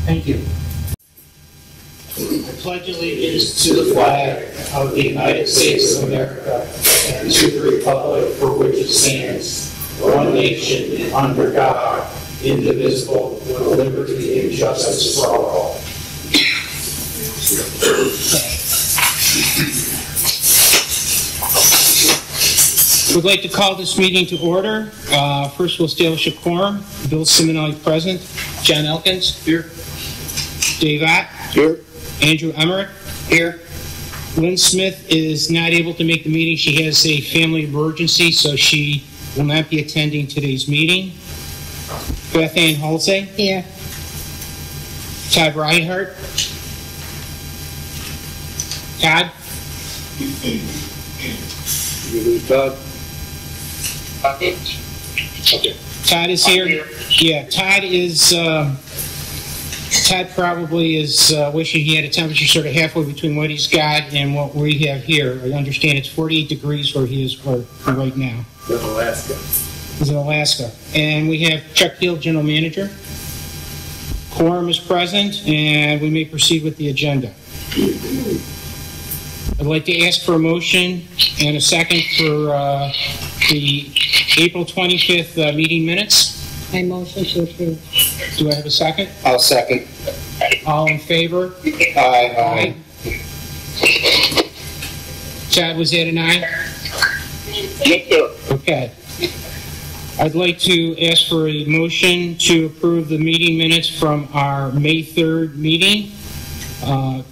Thank you. I pledge allegiance to the flag of the United States of America and to the republic for which it stands, one nation under God, indivisible, with liberty and justice for all. We'd like to call this meeting to order. First, we'll establish a quorum. Bill Simonelli present. John Elkins. Here. Dave Ott. Here. Andrew Emmerich. Here. Lynn Smith is not able to make the meeting. She has a family emergency, so she will not be attending today's meeting. Beth Ann Halsey. Here. Todd Reinhardt. Todd. Todd. Okay. Todd is here. Yeah, Todd is. Todd probably is wishing he had a temperature sort of halfway between what he's got and what we have here. I understand it's 48 degrees where he is right now. In Alaska. He's in Alaska. And we have Chuck Hill, General Manager. Quorum is present, and we may proceed with the agenda. I'd like to ask for a motion and a second for the April 25th meeting minutes. I motion to approve. Do I have a second? I'll second. All in favor? Aye. Chad, was that an aye? Yes, sir. Okay. I'd like to ask for a motion to approve the meeting minutes from our May 3rd meeting.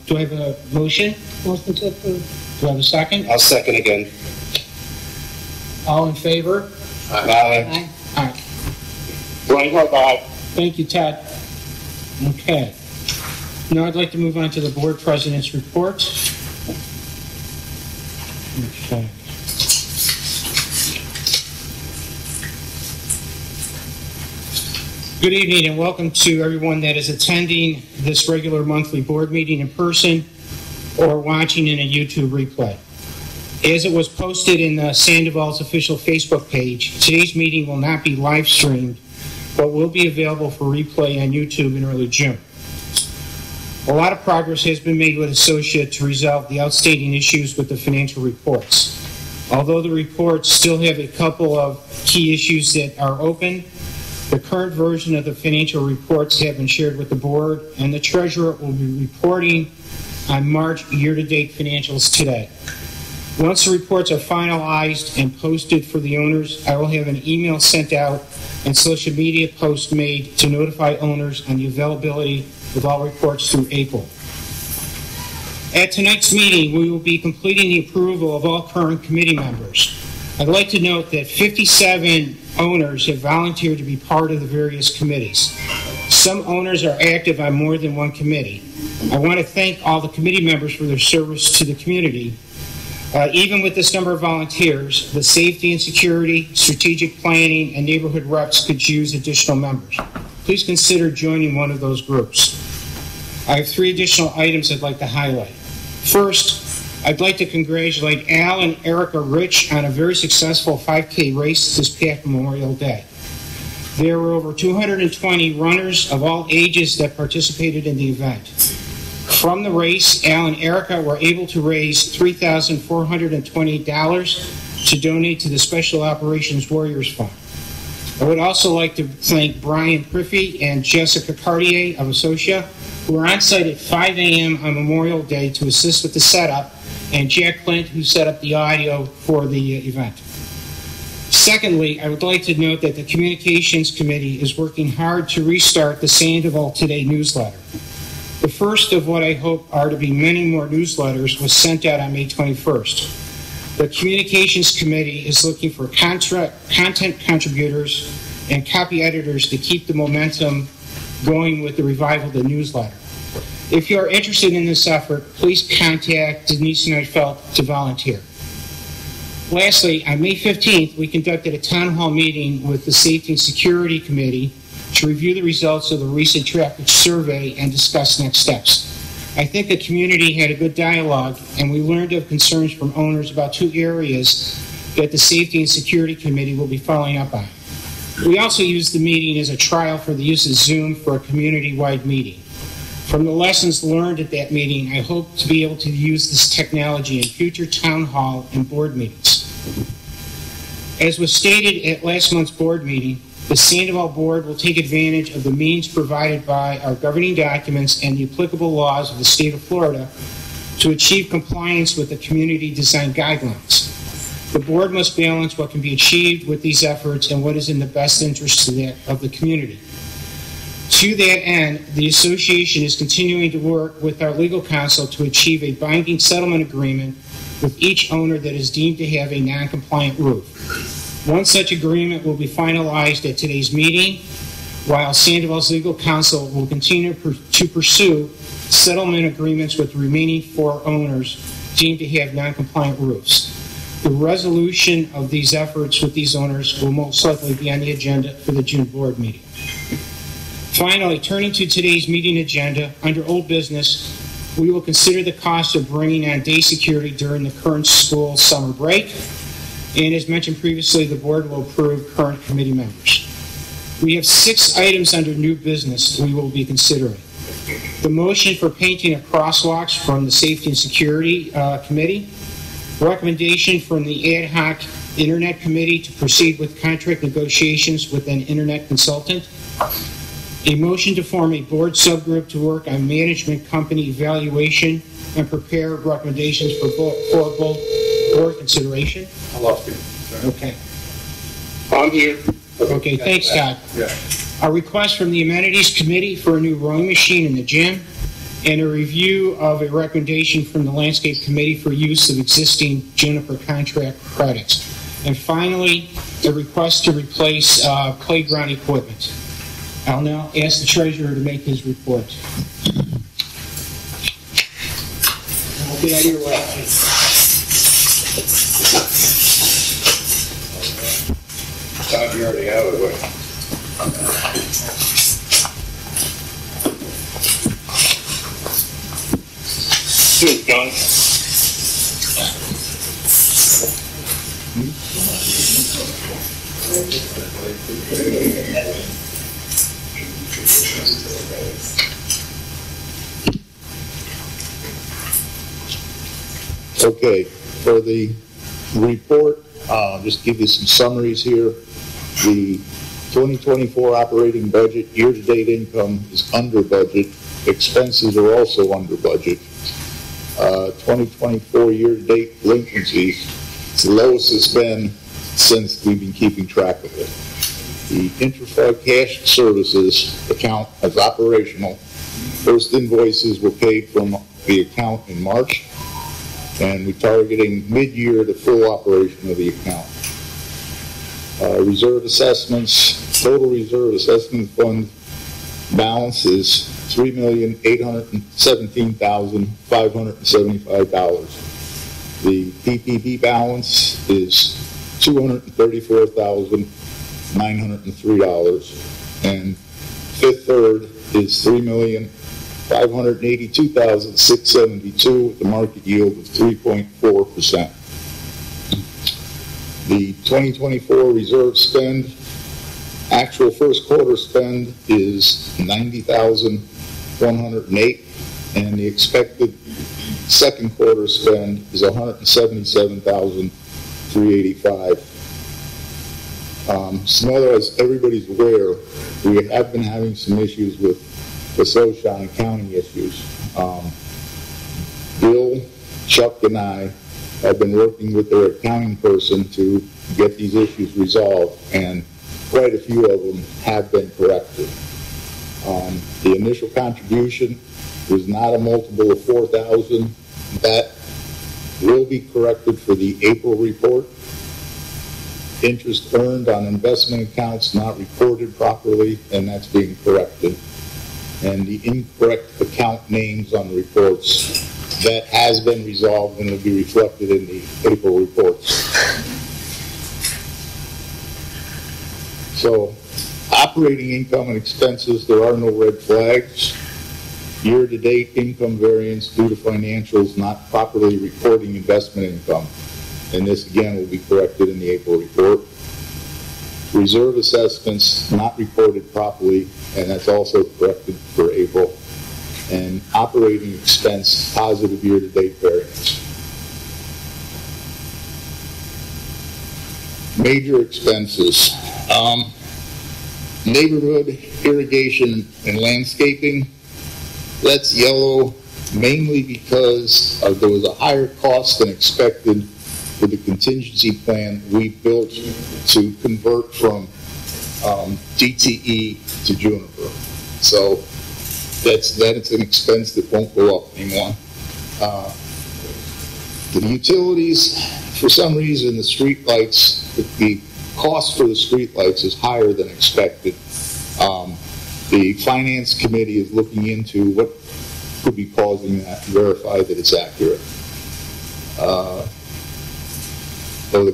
Do I have a motion? Motion to approve. Do I have a second? I'll second again. All in favor? Aye. Aye. Reinhardt, aye. Thank you, Todd. Okay. Now I'd like to move on to the board president's report. Okay. Good evening and welcome to everyone that is attending this regular monthly board meeting in person or watching in a YouTube replay. As it was posted in Sandoval's official Facebook page, today's meeting will not be live streamed, but will be available for replay on YouTube in early June. A lot of progress has been made with Associate to resolve the outstanding issues with the financial reports. Although the reports still have a couple of key issues that are open, the current version of the financial reports have been shared with the board, and the treasurer will be reporting on March year-to-date financials today. Once the reports are finalized and posted for the owners, I will have an email sent out and social media posts made to notify owners on the availability of all reports through April. At tonight's meeting, we will be completing the approval of all current committee members. I'd like to note that 57 owners have volunteered to be part of the various committees. Some owners are active on more than one committee. I want to thank all the committee members for their service to the community. Even with this number of volunteers, the safety and security, strategic planning, and neighborhood reps could use additional members. Please consider joining one of those groups. I have 3 additional items I'd like to highlight. First, I'd like to congratulate Al and Erica Rich on a very successful 5K race this past Memorial Day. There were over 220 runners of all ages that participated in the event. From the race, Al and Erica were able to raise $3,428 to donate to the Special Operations Warriors Fund. I would also like to thank Brian Priffy and Jessica Cartier of Associa, who were on site at 5 a.m. on Memorial Day to assist with the setup, and Jack Clint, who set up the audio for the event. Secondly, I would like to note that the Communications Committee is working hard to restart the Sandoval Today newsletter. The first of what I hope are to be many more newsletters was sent out on May 21st. The Communications Committee is looking for content contributors and copy editors to keep the momentum going with the revival of the newsletter. If you are interested in this effort, please contact Denise Neufeld to volunteer. Lastly, on May 15th, we conducted a town hall meeting with the Safety and Security Committee to review the results of the recent traffic survey and discuss next steps. I think the community had a good dialogue, and we learned of concerns from owners about 2 areas that the Safety and Security Committee will be following up on. We also used the meeting as a trial for the use of Zoom for a community-wide meeting. From the lessons learned at that meeting, I hope to be able to use this technology in future town hall and board meetings. As was stated at last month's board meeting, the Sandoval Board will take advantage of the means provided by our governing documents and the applicable laws of the state of Florida to achieve compliance with the community design guidelines. The board must balance what can be achieved with these efforts and what is in the best interest of the community. To that end, the association is continuing to work with our legal counsel to achieve a binding settlement agreement with each owner that is deemed to have a non-compliant roof. One such agreement will be finalized at today's meeting, while Sandoval's legal counsel will continue to pursue settlement agreements with the remaining 4 owners deemed to have non-compliant roofs. The resolution of these efforts with these owners will most likely be on the agenda for the June board meeting. Finally, turning to today's meeting agenda, under old business, we will consider the cost of bringing on day security during the current school summer break. And as mentioned previously, the board will approve current committee members. We have 6 items under new business we will be considering. The motion for painting of crosswalks from the Safety and Security Committee, recommendation from the Ad Hoc Internet Committee to proceed with contract negotiations with an internet consultant, a motion to form a board subgroup to work on management company evaluation and prepare recommendations for both board consideration. I lost you. Okay. I'm here. Okay, thanks, Scott. Yeah. A request from the Amenities Committee for a new rowing machine in the gym, and a review of a recommendation from the Landscape Committee for use of existing Juniper contract credits. And finally, a request to replace playground equipment. I'll now ask the treasurer to make his report. I'll get out of your way. Tom, you already have it. Here's John. Okay, for the report, just give you some summaries here. The 2024 operating budget, year-to-date income is under budget. Expenses are also under budget. 2024 year-to-date delinquencies, it's the lowest it's been since we've been keeping track of it. The Intrafund Cash Services account is operational. First invoices were paid from the account in March, and we're targeting mid-year the full operation of the account. Reserve assessments, total reserve assessment fund balance is $3,817,575. The PPP balance is $234,903, and Fifth Third is $3,582,672 with the market yield of 3.4%. The 2024 reserve spend, actual first quarter spend is $90,108, and the expected second quarter spend is $177,385. As everybody's aware, we have been having some issues with the social and accounting issues. Bill, Chuck, and I have been working with their accounting person to get these issues resolved, and quite a few of them have been corrected. The initial contribution was not a multiple of 4,000. That will be corrected for the April report. Interest earned on investment accounts not reported properly, and that's being corrected. And the incorrect account names on the reports, that has been resolved and will be reflected in the April reports. So, operating income and expenses, there are no red flags. Year-to-date income variance due to financials not properly reporting investment income. And this, again, will be corrected in the April report. Reserve assessments not reported properly, and that's also corrected for April. And operating expense positive year-to-date variance. Major expenses. Neighborhood irrigation and landscaping, that's yellow mainly because there was a higher cost than expected for the contingency plan we built to convert from DTE to Juniper. So that's an expense that won't go up anymore. The utilities, for some reason, the street lights, the cost for the street lights is higher than expected. The finance committee is looking into what could be causing that to verify that it's accurate. So the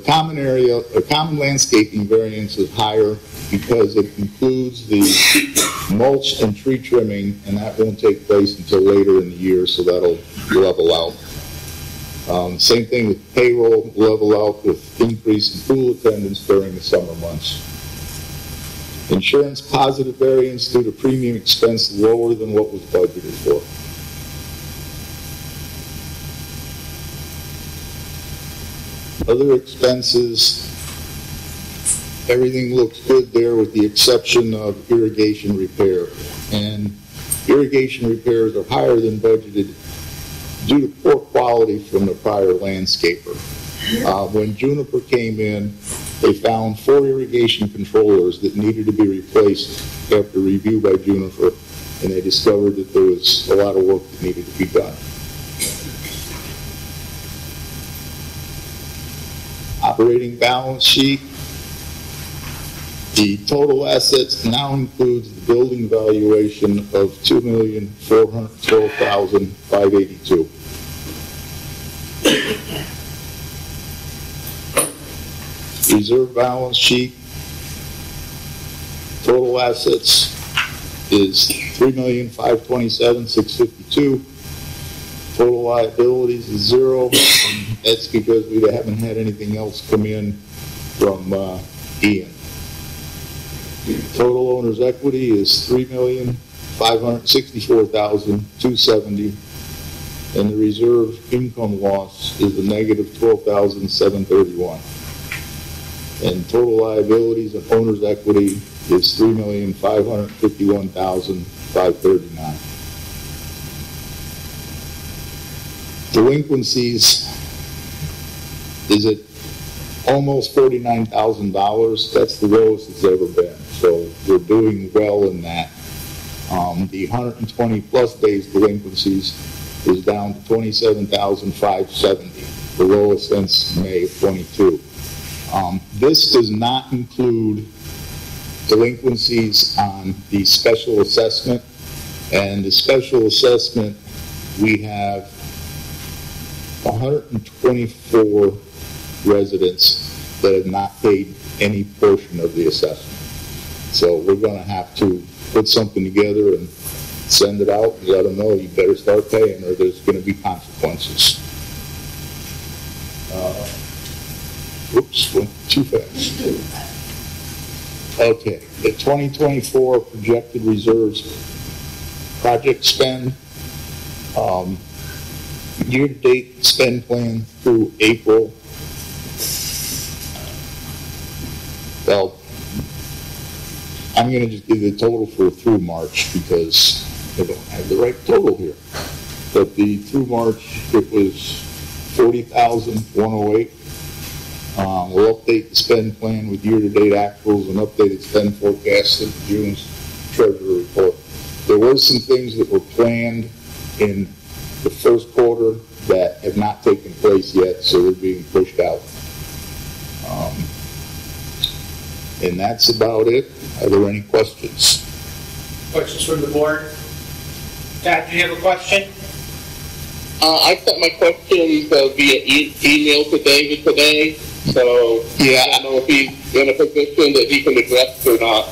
common landscaping variance is higher because it includes the mulch and tree trimming, and that won't take place until later in the year, so that'll level out. Same thing with payroll, level out with increase in pool attendance during the summer months. Insurance positive variance due to premium expense lower than what was budgeted for. Other expenses, everything looks good there with the exception of irrigation repair. And irrigation repairs are higher than budgeted due to poor quality from the prior landscaper. When Juniper came in, they found 4 irrigation controllers that needed to be replaced after review by Juniper, and they discovered that there was a lot of work that needed to be done. Operating balance sheet. The total assets now includes the building valuation of $2,412,582. Reserve balance sheet. Total assets is $3,527,652. Total liabilities is 0. And that's because we haven't had anything else come in from Ian. Total owner's equity is $3,564,270, and the reserve income loss is a negative $12,731. And total liabilities and owner's equity is $3,551,539. Delinquencies is at almost $49,000. That's the lowest it's ever been. So we're doing well in that. The 120 plus days delinquencies is down to 27,570, the lowest since May of 22. This does not include delinquencies on the special assessment. And the special assessment, we have 124 residents that have not paid any portion of the assessment. So we're going to have to put something together and send it out and let them know you better start paying or there's going to be consequences. Oops, went too fast. Okay, the 2024 projected reserves project spend. Year-to-date spend plan through April. Well, I'm going to just give the total for through March because I don't have the right total here. But the through March, it was $40,108. We'll update the spend plan with year-to-date actuals and updated spend forecast in June's Treasury report. There were some things that were planned in the first quarter that have not taken place yet, so they're being pushed out. And that's about it. Are there any questions? Questions from the board? Todd, do you have a question? I sent my questions via email to David today, so Yeah. I don't know if he's in a position that he can address or not.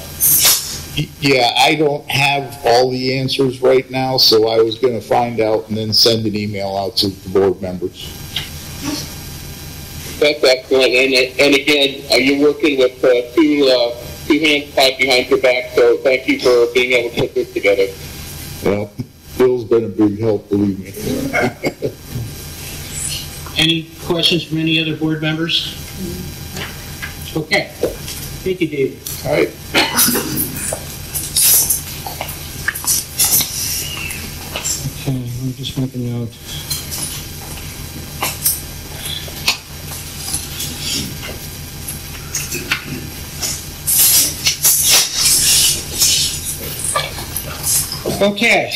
Yeah, I don't have all the answers right now, so I was going to find out and then send an email out to the board members. That's excellent. And again, you're working with two hands tied behind your back, so thank you for being able to put this together. Well, Bill's been a big help, believe me. Any questions from any other board members? Okay. Thank you, David. All right. Okay, let me just make a note. Okay.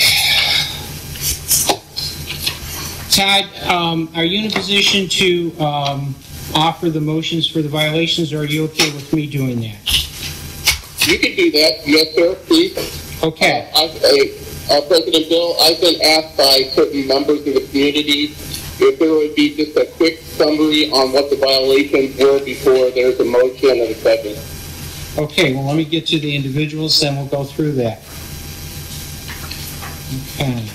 Todd, are you in a position to offer the motions for the violations, or are you okay with me doing that? You can do that. Yes, sir, please. Okay. President Bill, I've been asked by certain members of the community if there would be just a quick summary on what the violations were before there's a motion and a second. Okay, well, let me get to the individuals, then we'll go through that. Okay.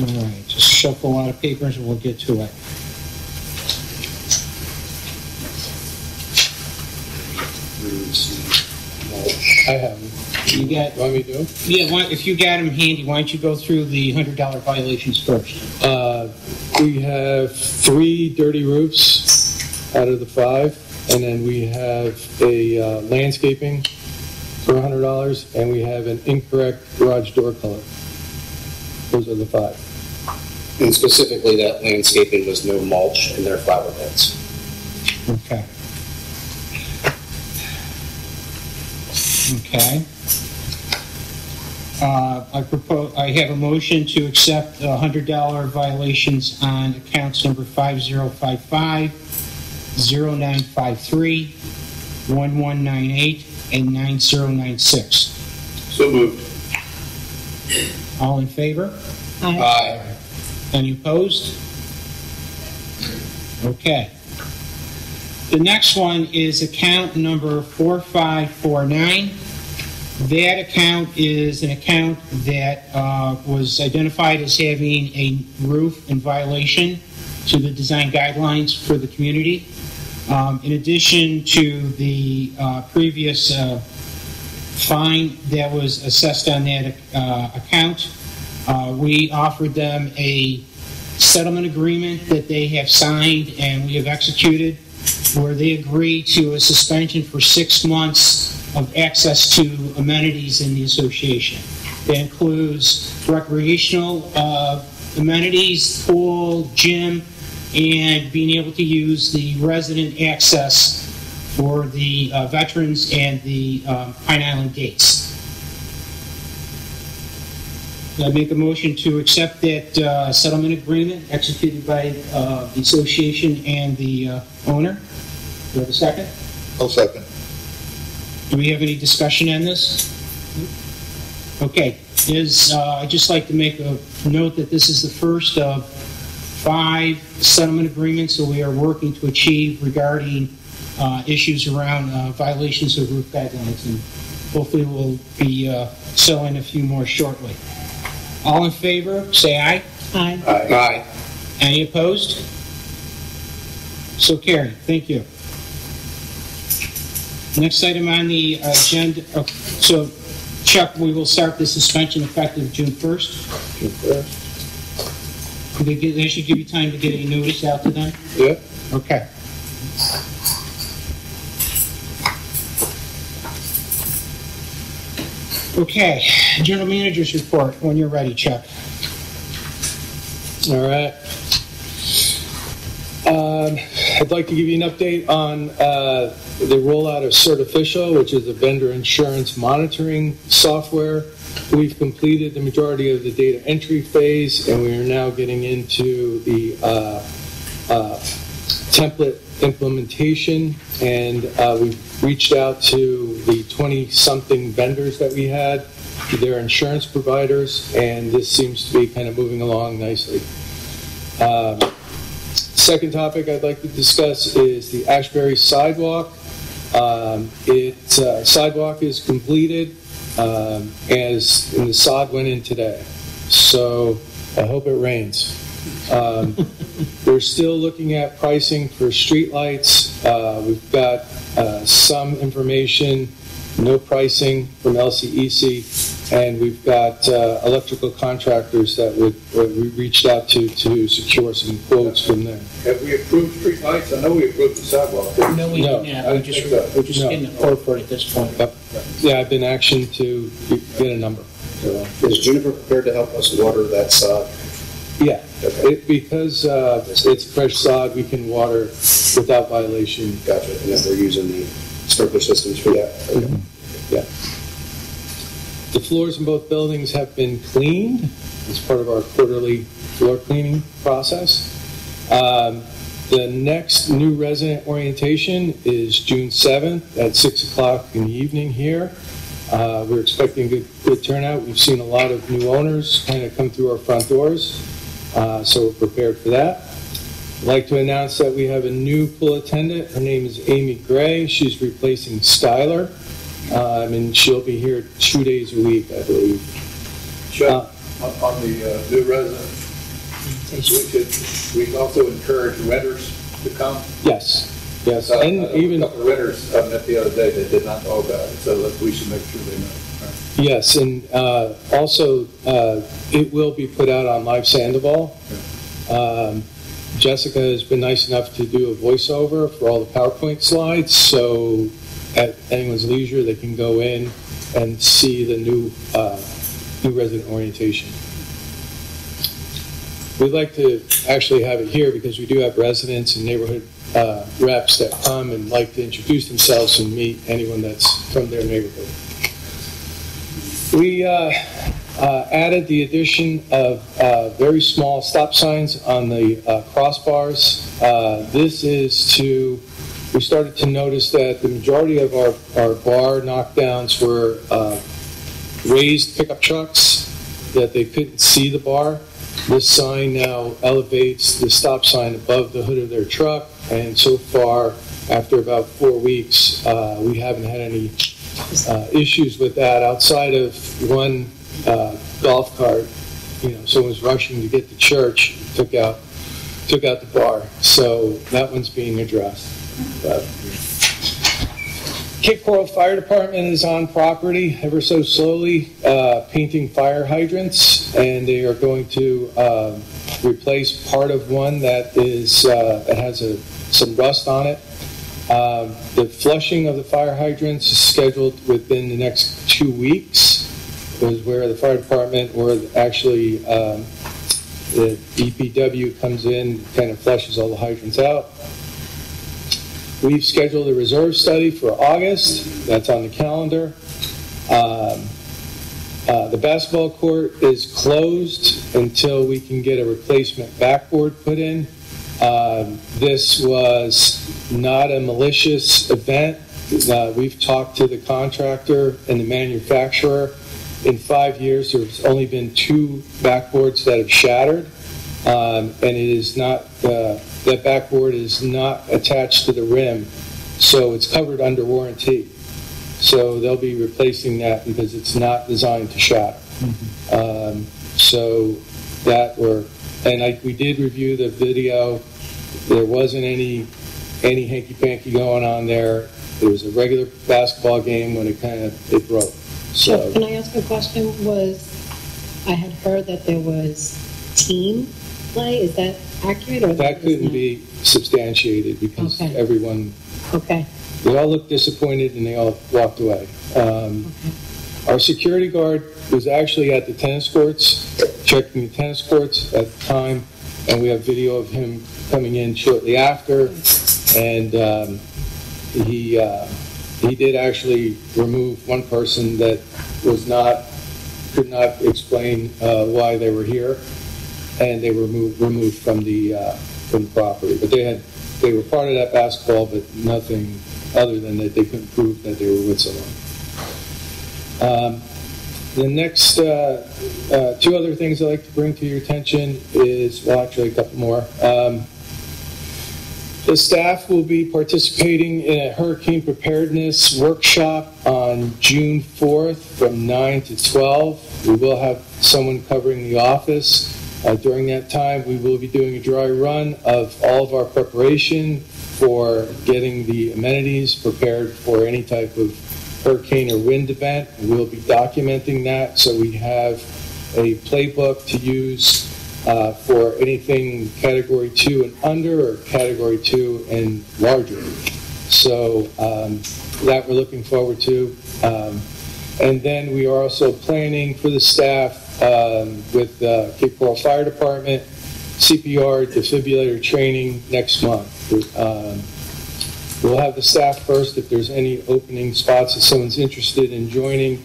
All right, just shuffle a lot of papers and we'll get to it. I have them. You got, Want me to do? yeah, if you got them handy, why don't you go through the $100 violations first? We have 3 dirty roofs out of the 5, and then we have a landscaping for $100, and we have an incorrect garage door color. Those are the 5. And specifically, that landscaping was no mulch in their flower beds. Okay. Okay. I have a motion to accept $100 violations on accounts number 5055, 0953, 1198, and 9096. So moved. All in favor? Aye. Any opposed? Okay. The next one is account number 4549. That account is an account that was identified as having a roof in violation to the design guidelines for the community. In addition to the previous fine that was assessed on that account, we offered them a settlement agreement that they have signed and we have executed, where they agree to a suspension for 6 months of access to amenities in the association. That includes recreational amenities, pool, gym, and being able to use the resident access for the veterans and the Pine Island gates. I make a motion to accept that settlement agreement executed by the association and the owner. Do we have a second? I'll second. Do we have any discussion on this? Okay. I'd just like to make a note that this is the first of 5 settlement agreements that we are working to achieve regarding issues around violations of roof guidelines, and hopefully we'll be selling a few more shortly. All in favor, say aye. Aye. Aye. Any opposed? So carried. Thank you. Next item on the agenda. So, Chuck, we will start the suspension effective June 1st. June 1st. They should give you time to get a notice out to them? Yeah. Okay. Okay, General Manager's report, when you're ready, Chuck. All right. I'd like to give you an update on the rollout of Certificial, which is a vendor insurance monitoring software. We've completed the majority of the data entry phase, and we are now getting into the template implementation, and we've reached out to the 20-something vendors that we had, their insurance providers, and this seems to be kind of moving along nicely. Second topic I'd like to discuss is the Ashbury sidewalk. Sidewalk is completed, and the sod went in today, so I hope it rains. We're still looking at pricing for streetlights. We've got some information no pricing from LCEC, and we've got electrical contractors that we reached out to secure some quotes from them. Have we approved street lights? I know we approved the sidewalk. No, we No, didn't have. I We're don't just, think so. we're just No. in the report at this point. Yep. Yeah, I've been action to get a number. So, Is Juniper prepared to help us water that sod? yeah, because it's fresh sod, we can water without violation. Gotcha. And then we're using the sprinkler systems for that? Okay. Yeah. The floors in both buildings have been cleaned as part of our quarterly floor cleaning process. The next new resident orientation is June 7th at 6 o'clock in the evening here. We're expecting good turnout. We've seen a lot of new owners kind of come through our front doors, so we're prepared for that. I'd like to announce that we have a new pool attendant. Her name is Amy Gray. She's replacing Skylar, and she'll be here 2 days a week, I believe. Chuck, on the new resident, we also encourage renters to come. Yes, yes, I and know even, a couple of renters I met the other day that did not know about it, so we should make sure they know. yes, and also, it will be put out on Live Sandoval. Jessica has been nice enough to do a voiceover for all the PowerPoint slides, so at anyone's leisure, they can go in and see the new resident orientation. We'd like to actually have it here because we do have residents and neighborhood reps that come and like to introduce themselves and meet anyone that's from their neighborhood. We added the addition of very small stop signs on the crossbars. This is we started to notice that the majority of our bar knockdowns were raised pickup trucks, that they couldn't see the bar. This sign now elevates the stop sign above the hood of their truck, and so far, after about 4 weeks, we haven't had any issues with that outside of one golf cart. Someone was rushing to get to church, took out the bar, so that one's being addressed. Cape Coral Fire Department is on property ever so slowly painting fire hydrants, and they are going to replace part of one that has some rust on it. The flushing of the fire hydrants is scheduled within the next 2 weeks, is where the fire department, or actually the DPW comes in, kind of flushes all the hydrants out. We've scheduled a reserve study for August. That's on the calendar. The basketball court is closed until we can get a replacement backboard put in. This was not a malicious event. We've talked to the contractor and the manufacturer. In 5 years, there's only been 2 backboards that have shattered, and it is not. That backboard is not attached to the rim, so it's covered under warranty. So they'll be replacing that because it's not designed to shatter. We did review the video. There wasn't any hanky-panky going on there. It was a regular basketball game when it broke. So, Can I ask a question? I had heard that there was team play. Is that accurate? Or that couldn't be substantiated because Okay. everyone, Okay. they all looked disappointed and they all walked away. Our security guard was actually at the tennis courts, checking the tennis courts at the time, and we have video of him coming in shortly after, and he did actually remove one person that could not explain why they were here, and they were removed from the property. But they were part of that basketball, but nothing other than that they couldn't prove that they were with someone. The next 2 other things I'd like to bring to your attention is, well, actually a couple more. The staff will be participating in a hurricane preparedness workshop on June 4th from 9 to 12. We will have someone covering the office. During that time, we will be doing a dry run of all of our preparation for getting the amenities prepared for any type of hurricane or wind event. We'll be documenting that, so we have a playbook to use for anything Category 2 and under, or Category 2 and larger. So that we're looking forward to. And then we are also planning for the staff with Cape Coral Fire Department, CPR, defibrillator training next month. We'll have the staff first if there's any opening spots, if someone's interested in joining.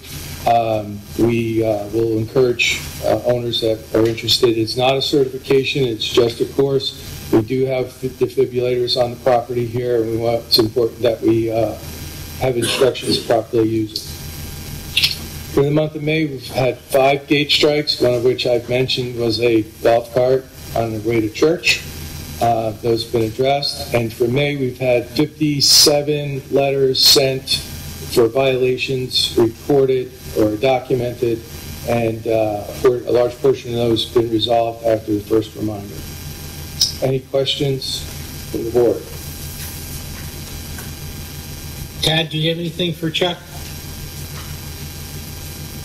We will encourage owners that are interested. It's not a certification, it's just a course. We do have defibrillators on the property here, and it's important that we have instructions to properly use it. For the month of May, we've had 5 gate strikes, one of which I've mentioned was a golf cart on the way to church. Those have been addressed. And for May, we've had 57 letters sent for violations reported or documented, and a large portion of those have been resolved after the first reminder. Any questions from the board? Tad, do you have anything for Chuck?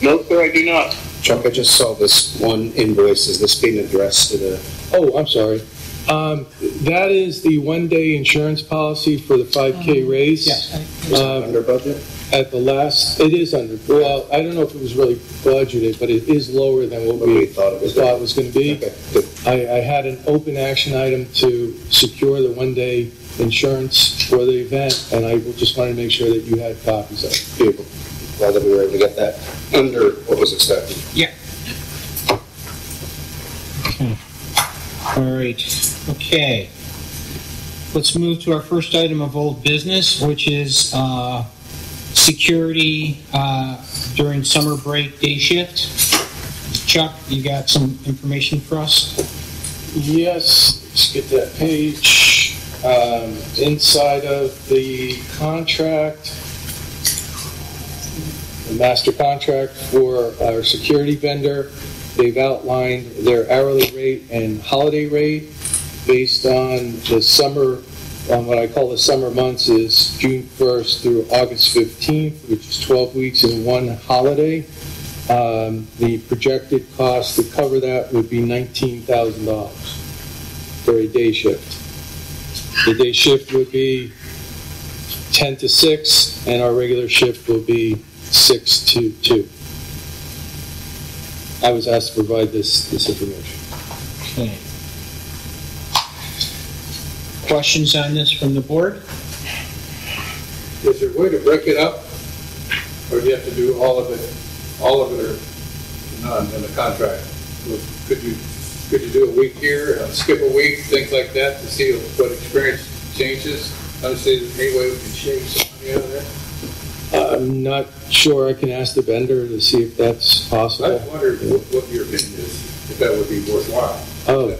No, sir, I do not. Chuck, I just saw this one invoice. Is this being addressed to the... Oh, I'm sorry. That is the one-day insurance policy for the 5K raise. Yes. Is it under budget? At the last, it is under, well, I don't know if it was really budgeted, but it is lower than what we thought it was going to be. Okay, good. I had an open action item to secure the one-day insurance for the event, and I just wanted to make sure that you had copies of it. Beautiful. Glad that we were able to get that under what was expected. Yeah. Okay. All right. Okay. Let's move to our first item of old business, which is security during summer break day shift. Chuck, you got some information for us? Yes, let's get that page. Inside of the contract, the master contract for our security vendor, they've outlined their hourly rate and holiday rate based on the summer, on what I call the summer months is June 1st through August 15th, which is 12 weeks and 1 holiday. The projected cost to cover that would be $19,000 for a day shift. The day shift would be 10 to 6, and our regular shift will be 6 to 2. I was asked to provide this information. Okay. Questions on this from the board? Is there a way to break it up? Or do you have to do all of it or none in the contract? Could you do a week here, skip a week, things like that, to see what experience changes? Honestly, is there any way we can shave some money out of there? I'm not sure. I can ask the vendor to see if that's I possible. just wondered what your opinion is, if that would be worthwhile. Oh,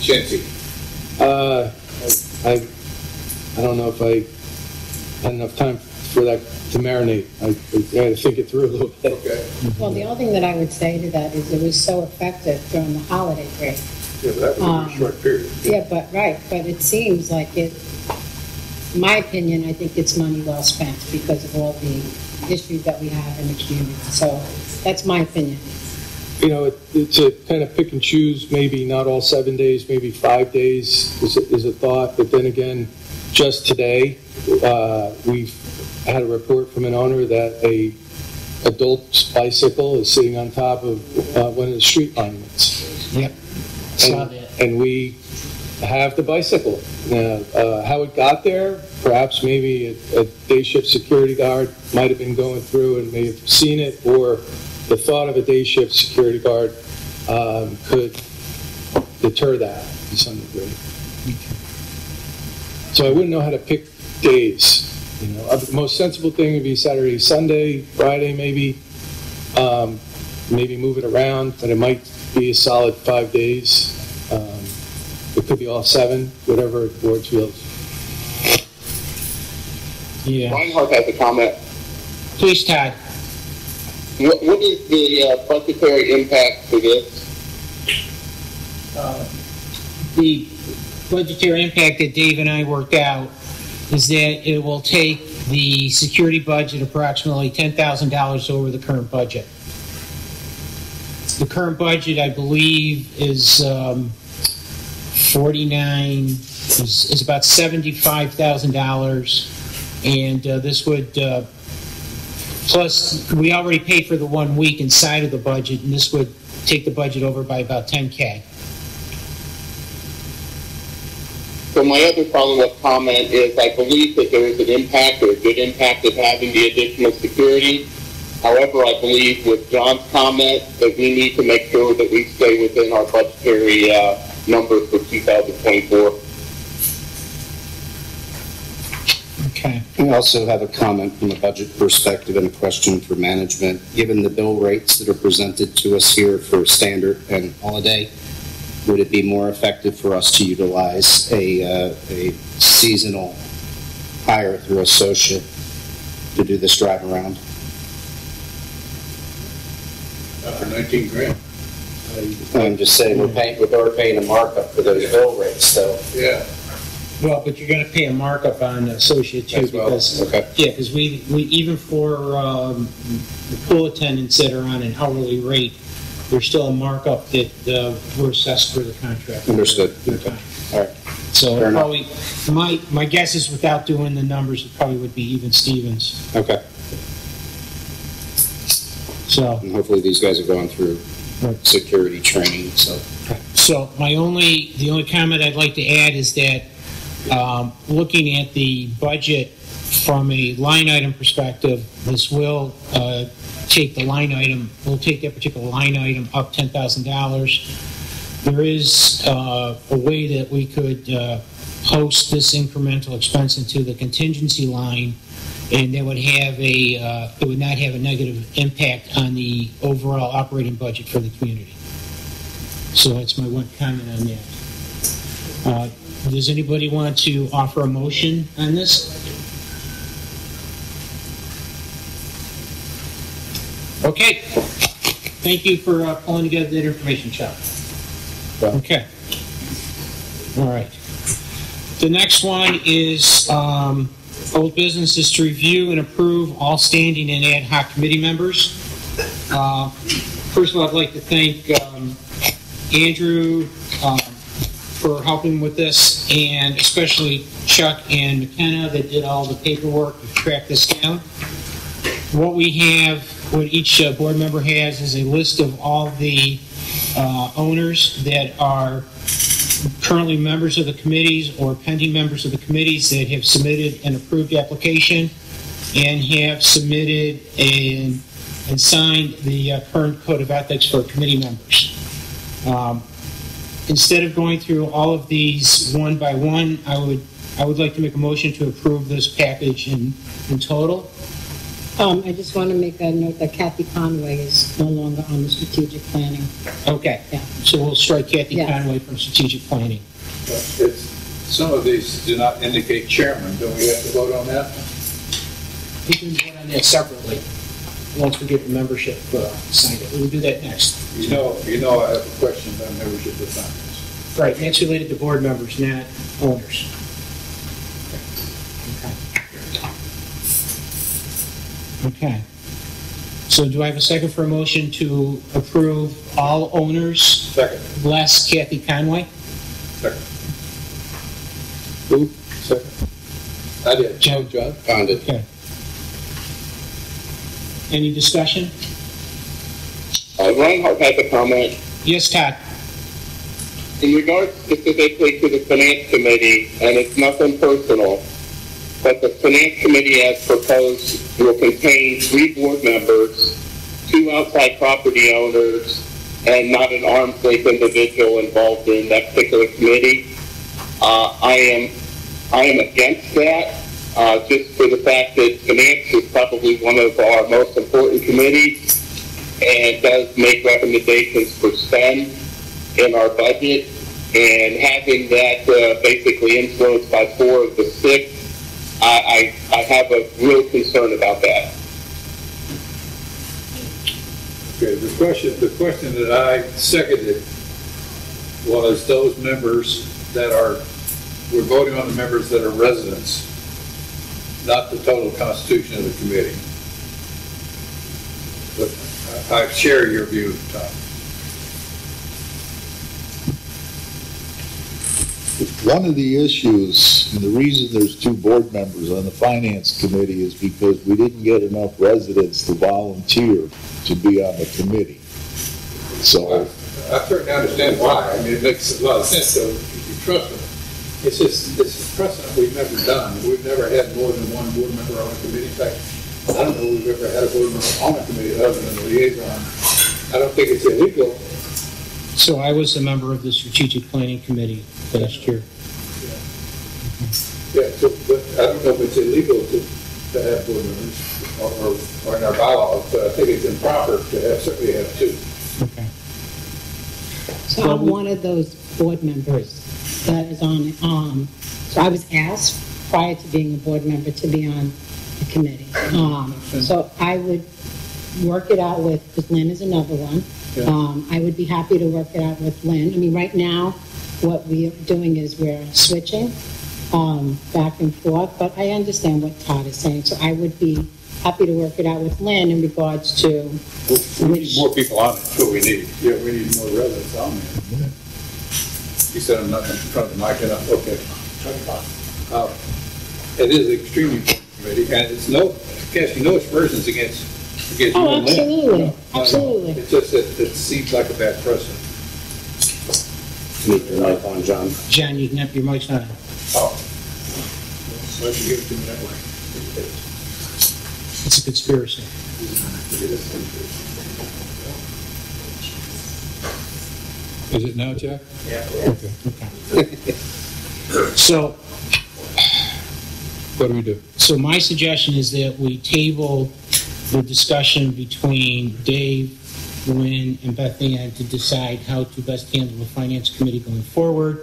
Chancy. I don't know if I had enough time for that to marinate. I had to think it through a little bit. Okay. Well, the only thing that I would say to that is it was so effective during the holiday break. Yeah, but that was a short period. Yeah, but it seems like it, in my opinion, I think it's money well spent because of all the issues that we have in the community. So that's my opinion. You know, it's a kind of pick and choose, maybe not all 7 days, maybe 5 days is a thought. But then again, just today, we've had a report from an owner that a adult bicycle is sitting on top of one of the street monuments. Yep. And we have the bicycle. How it got there, perhaps maybe a day shift security guard might have been going through and may have seen it, or the thought of a day shift security guard could deter that to some degree. So I wouldn't know how to pick days. You know, the most sensible thing would be Saturday, Sunday, Friday, maybe. Maybe move it around, but it might be a solid 5 days. It could be all 7, whatever the board feels. Yeah. Reinhardt has a comment. Please, Todd. What is the budgetary impact for this? The budgetary impact that Dave and I worked out is that it will take the security budget approximately $10,000 over the current budget. The current budget, I believe, is about $75,000, and this would plus we already paid for the 1 week inside of the budget, and this would take the budget over by about $10K. So my other follow-up comment is I believe that there is an impact or a good impact of having the additional security. However, I believe with John's comment that we need to make sure that we stay within our budgetary numbers for 2024. Okay. I also have a comment from a budget perspective and a question for management. Given the bill rates that are presented to us here for standard and holiday, would it be more effective for us to utilize a seasonal hire through associate to do this drive around? Not for 19 grand. I'm just saying we're paying a markup for those bill rates, though. Yeah. Well, but you're going to pay a markup on associate too, As well. because Okay. yeah, because we even for the pool attendants that are on an hourly rate, there's still a markup that we're assessed for the contract. Understood. Okay. All right. So Fair probably my guess is without doing the numbers, it probably would be even Stevens. Okay. So. And hopefully these guys are going through Right. security training, so. So the only comment I'd like to add is that looking at the budget from a line item perspective, this will take the line item, we'll take that particular line item up $10,000. There is a way that we could post this incremental expense into the contingency line, and that would have it would not have a negative impact on the overall operating budget for the community. So that's my one comment on that. Does anybody want to offer a motion on this? Okay. Thank you for pulling together that information, Chuck. Okay. All right. The next one is old business is to review and approve all standing and ad hoc committee members. First of all, I'd like to thank Andrew for helping with this, and especially Chuck and McKenna that did all the paperwork to track this down. What each board member has is a list of all the owners that are currently members of the committees or pending members of the committees that have submitted an approved application and have submitted and signed the current code of ethics for committee members. Instead of going through all of these one by one, I would like to make a motion to approve this package in total. I just want to make a note that Kathy Conway is no longer on the strategic planning. Okay. Yeah. So we'll strike Kathy Yeah. Conway from strategic planning. Some of these do not indicate chairman. Don't we have to vote on that? We can vote on that separately once we get the membership signed up. We'll do that next. You know, I have a question about membership of Congress. Right, and that's related to board members, not owners. Okay. So do I have a second for a motion to approve all owners, Second. less Kathy Conway? Second. Who? Second. I did. John. Found it. Okay. Any discussion? Reinhardt has a comment. Yes, Todd? In regards specifically to the Finance Committee, and it's nothing personal, but the Finance Committee as proposed will contain 3 board members, 2 outside property owners, and not an arm's length individual involved in that particular committee. I am against that, just for the fact that Finance is probably one of our most important committees and does make recommendations for spend in our budget, and having that basically influenced by 4 of the 6, I have a real concern about that. Okay, the question that I seconded was those members that we're voting on the members that are residents. not the total constitution of the committee. But I share your view, Tom. One of the issues, and the reason there's 2 board members on the finance committee is because we didn't get enough residents to volunteer to be on the committee. So I certainly understand why. I mean, it makes a lot of sense, though, if you trust them. It's just, this is precedent we've never done. We've never had more than 1 board member on a committee. In fact, I don't know if we've ever had a board member on a committee other than the liaison. I don't think it's illegal. So I was a member of the strategic planning committee last year. Yeah, so, but I don't know if it's illegal to have board members or in our bylaws, but I think it's improper to have, certainly have 2. Okay. So I'm one of those board members that is on, so I was asked prior to being a board member to be on the committee. So I would work it out with, because Lynn is another one. Yeah. I would be happy to work it out with Lynn. I mean, right now, what we're doing is we're switching back and forth, but I understand what Todd is saying. So I would be happy to work it out with Lynn in regards to We need more people on it, that's what we need. Yeah, we need more residents on there. He said I'm not in front of the mic enough, okay. It is an extremely important committee, and it's casting no aspersions against you Oh, and Lynn. absolutely, absolutely. It's just that it seems like a bad precedent. Keep your mic on, John. John, you can have your mic's not on. Oh. Why don't you give it to me that way? It's a conspiracy. Is it now, Jack? Okay. So, What do we do? so my suggestion is that we table the discussion between Dave, Lynn, and Beth Ann to decide how to best handle the finance committee going forward,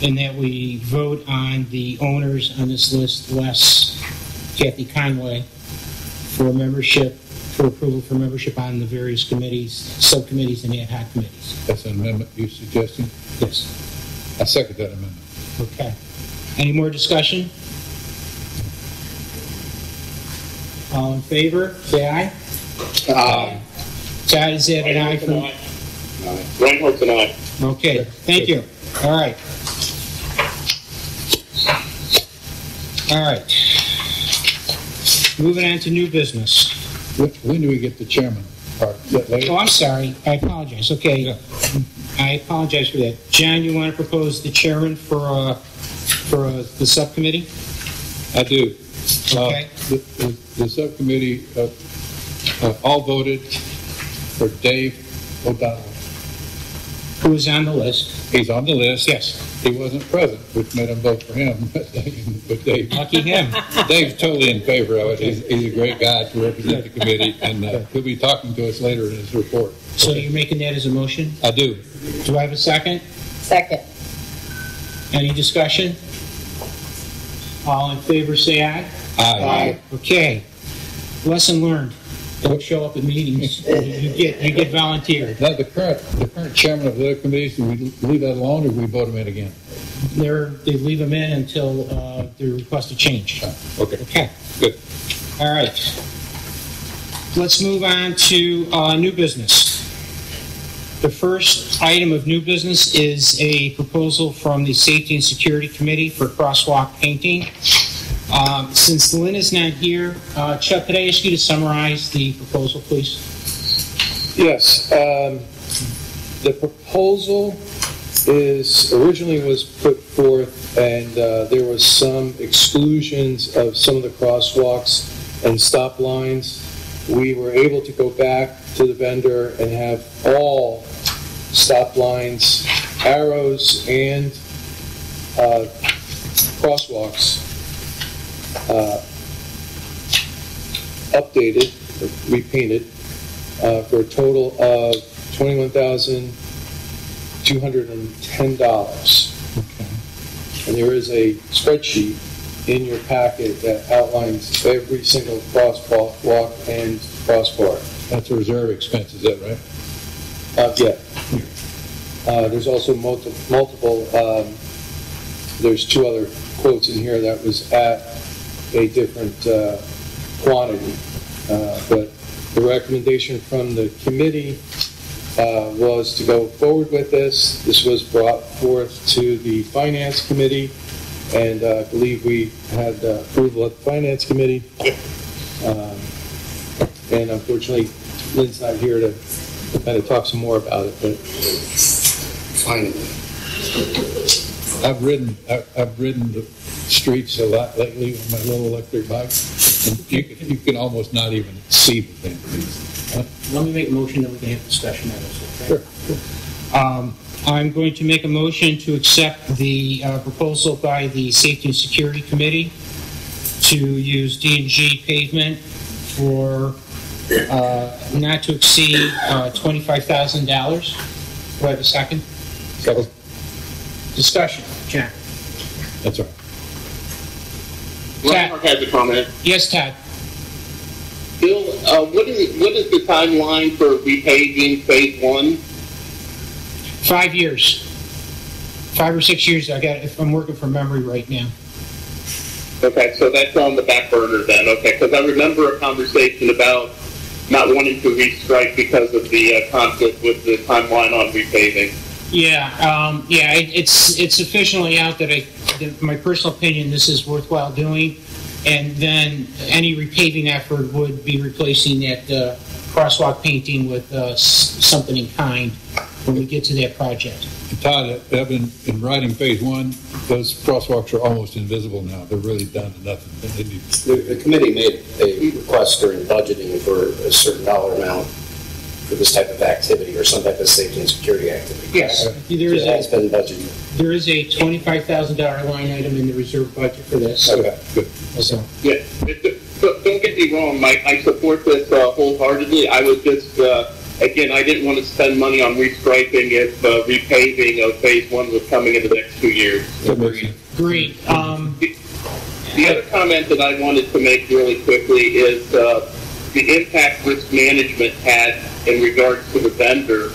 and that we vote on the owners on this list, less Kathy Conway, for membership, for approval for membership on the various committees, subcommittees, and ad hoc committees. That's an amendment you're suggesting? Yes. I second that amendment. Okay. Any more discussion? All in favor, say aye. Aye. Todd, is that an aye from? Reinhardt and I. Okay, thank you. All right. All right. Moving on to new business. When do we get the chairman part? Is that later? Oh, I'm sorry. I apologize. Okay. I apologize for that. John, you want to propose the chairman for the subcommittee? I do. Okay. The subcommittee all voted for Dave O'Donnell. Who is on the list? He's on the list. Yes. He wasn't present, which made him vote for him. But Dave, Lucky him. Dave's totally in favor of it. He's a great guy to represent the committee, and he'll be talking to us later in his report. So you're making that as a motion? I do. Do I have a second? Second. Any discussion? All in favor, say aye. Aye. Okay. Lesson learned. Don't show up at meetings. You get volunteered. Now, the current chairman of the other committees, do we leave that alone, or do we vote him in again? They leave them in until they request a change. Okay. Okay. Good. All right. Let's move on to new business. The first item of new business is a proposal from the Safety and Security Committee for crosswalk painting. Since Lynn is not here, Chuck, could I ask you to summarize the proposal, please? Yes. The proposal originally was put forth, and there was some exclusions of some of the crosswalks and stop lines. We were able to go back to the vendor and have all stop lines, arrows, and crosswalks updated, repainted, for a total of $21,210. Okay. And there is a spreadsheet in your packet that outlines every single crosswalk and crossbar. That's a reserve expense, is that right? Yeah. There's also multiple, there's two other quotes in here that was at a different quantity. But the recommendation from the committee was to go forward with this. This was brought forth to the Finance Committee, and I believe we had approval at the Finance Committee. And unfortunately, Lynn's not here to kind of talk some more about it, but finally. I've ridden the streets a lot lately on my little electric bike, and you can almost not even see the thing. Let me make a motion that we can have discussion on this, okay? Sure. I'm going to make a motion to accept the proposal by the Safety and Security Committee to use D&G pavement for not to exceed $25,000. Do I have a second? Second. Discussion. John. That's all right. Reinhardt has a comment. Yes, Todd. Bill, what is the timeline for repaving phase 1? 5 years. 5 or 6 years. If I'm working from memory right now. Okay, so that's on the back burner then. Okay, because I remember a conversation about not wanting to restrike because of the conflict with the timeline on repaving. Yeah, it's sufficiently out that my personal opinion, this is worthwhile doing, and then any repaving effort would be replacing that crosswalk painting with something in kind when we get to that project. Todd, in riding phase 1, those crosswalks are almost invisible now. They're really down to nothing. The committee made a request during budgeting for a certain dollar amount for this type of activity or some type of safety and security activity. Yes, It has been budgeted. there is a $25,000 line item in the reserve budget for this. Okay, good. So, Yeah, don't get me wrong, Mike. I support this wholeheartedly. I was just, again, I didn't want to spend money on restriping if repaving of phase 1 was coming in the next 2 years. great. The other comment that I wanted to make really quickly is the impact risk management had in regards to the vendor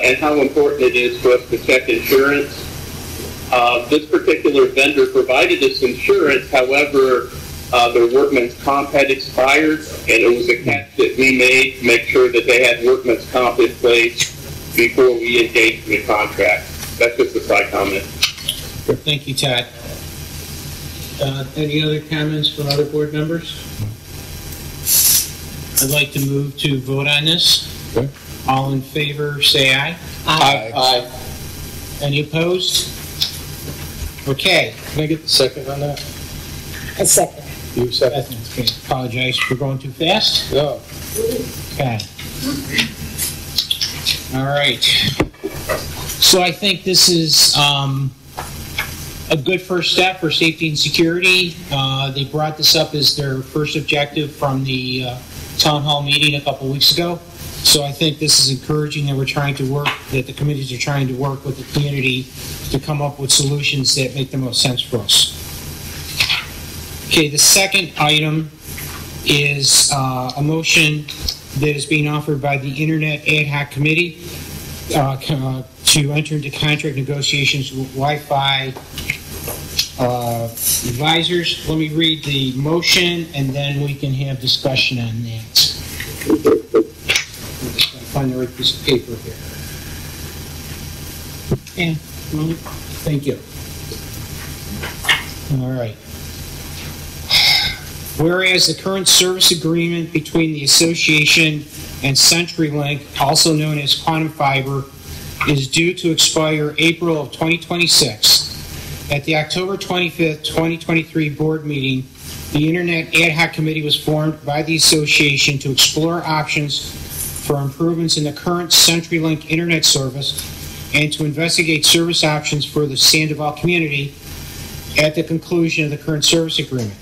and how important it is for us to check insurance. This particular vendor provided us insurance, however, their workman's comp had expired, and it was a catch that we made to make sure that they had workman's comp in place before we engaged in the contract. That's just a side comment. Thank you, Todd. Any other comments from other board members? I'd like to move to vote on this. Okay. All in favor, say aye. Aye. Any opposed? Okay. Can I get the second on that? A second. You second? Okay. Apologize for going too fast. No. Okay. All right. So I think this is a good first step for safety and security. They brought this up as their first objective from the town hall meeting a couple weeks ago. So I think this is encouraging that that the committees are trying to work with the community to come up with solutions that make the most sense for us. Okay, the second item is a motion that is being offered by the Internet Ad Hoc Committee to enter into contract negotiations with Wi-Fi advisors. Let me read the motion, and then we can have discussion on that. I'm just going to find the right piece of paper here. Yeah, thank you. All right. Whereas the current service agreement between the association and CenturyLink, also known as Quantum Fiber, is due to expire April of 2026. At the October 25th, 2023 board meeting, the Internet Ad Hoc Committee was formed by the association to explore options for improvements in the current CenturyLink internet service and to investigate service options for the Sandoval community at the conclusion of the current service agreement.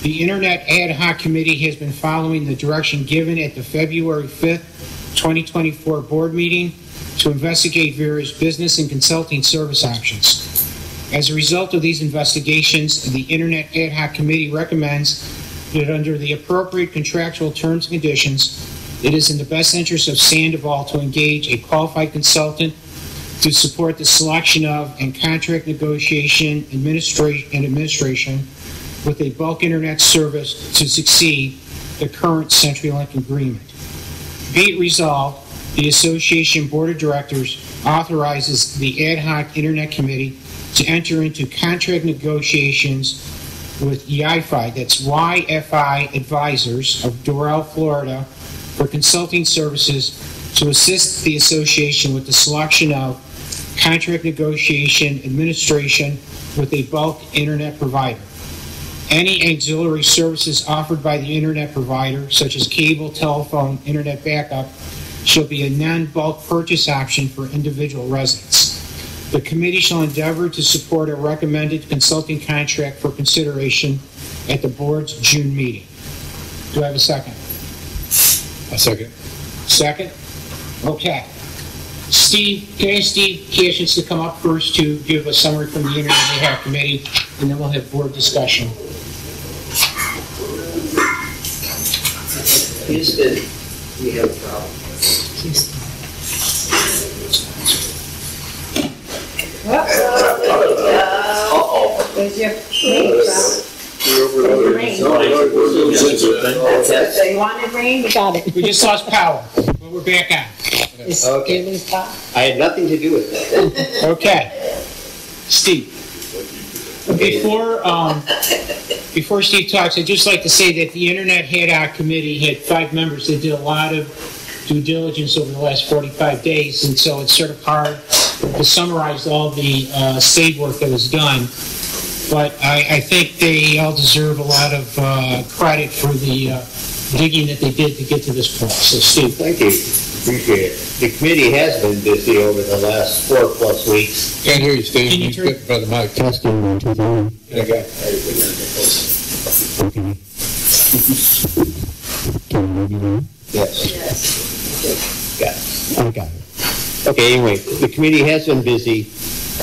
The Internet Ad Hoc Committee has been following the direction given at the February 5th, 2024 board meeting to investigate various business and consulting service options. As a result of these investigations, the Internet Ad Hoc Committee recommends that under the appropriate contractual terms and conditions, it is in the best interest of Sandoval to engage a qualified consultant to support the selection of and contract negotiation administration with a bulk internet service to succeed the current CenturyLink agreement. Be it resolved, the Association Board of Directors authorizes the Ad Hoc Internet Committee to enter into contract negotiations with YFI, that's YFI Advisors of Doral, Florida, for consulting services to assist the association with the selection of contract negotiation administration with a bulk internet provider. Any auxiliary services offered by the internet provider, such as cable, telephone, internet backup, shall be a non-bulk purchase option for individual residents. The committee shall endeavor to support a recommended consulting contract for consideration at the board's June meeting. Do I have a second? A second. Second? Okay. Steve, can I ask Steve Kashins to come up first to give a summary from the Internet Ad Hoc Committee, and then we'll have board discussion. Houston, we have a problem. Uh-oh. There's your rain. That's it. You wanted rain? We got it. We just lost power, but we're back on. Okay. It was hot. I had nothing to do with that. Okay. Steve. Before Steve talks, I'd just like to say that the Internet Ad Hoc Committee had 5 members that did a lot of due diligence over the last 45 days, and so it's sort of hard to summarize all the spade work that was done. But I think they all deserve a lot of credit for the digging that they did to get to this point. So, Steve. Thank you. Appreciate it. The committee has been busy over the last 4+ weeks. Can't hear you, Steve. Can you You get by the mic. Testing 1, 2, 3. Okay. Okay. Can you hear me now? Yes. I got it. Okay, anyway, the committee has been busy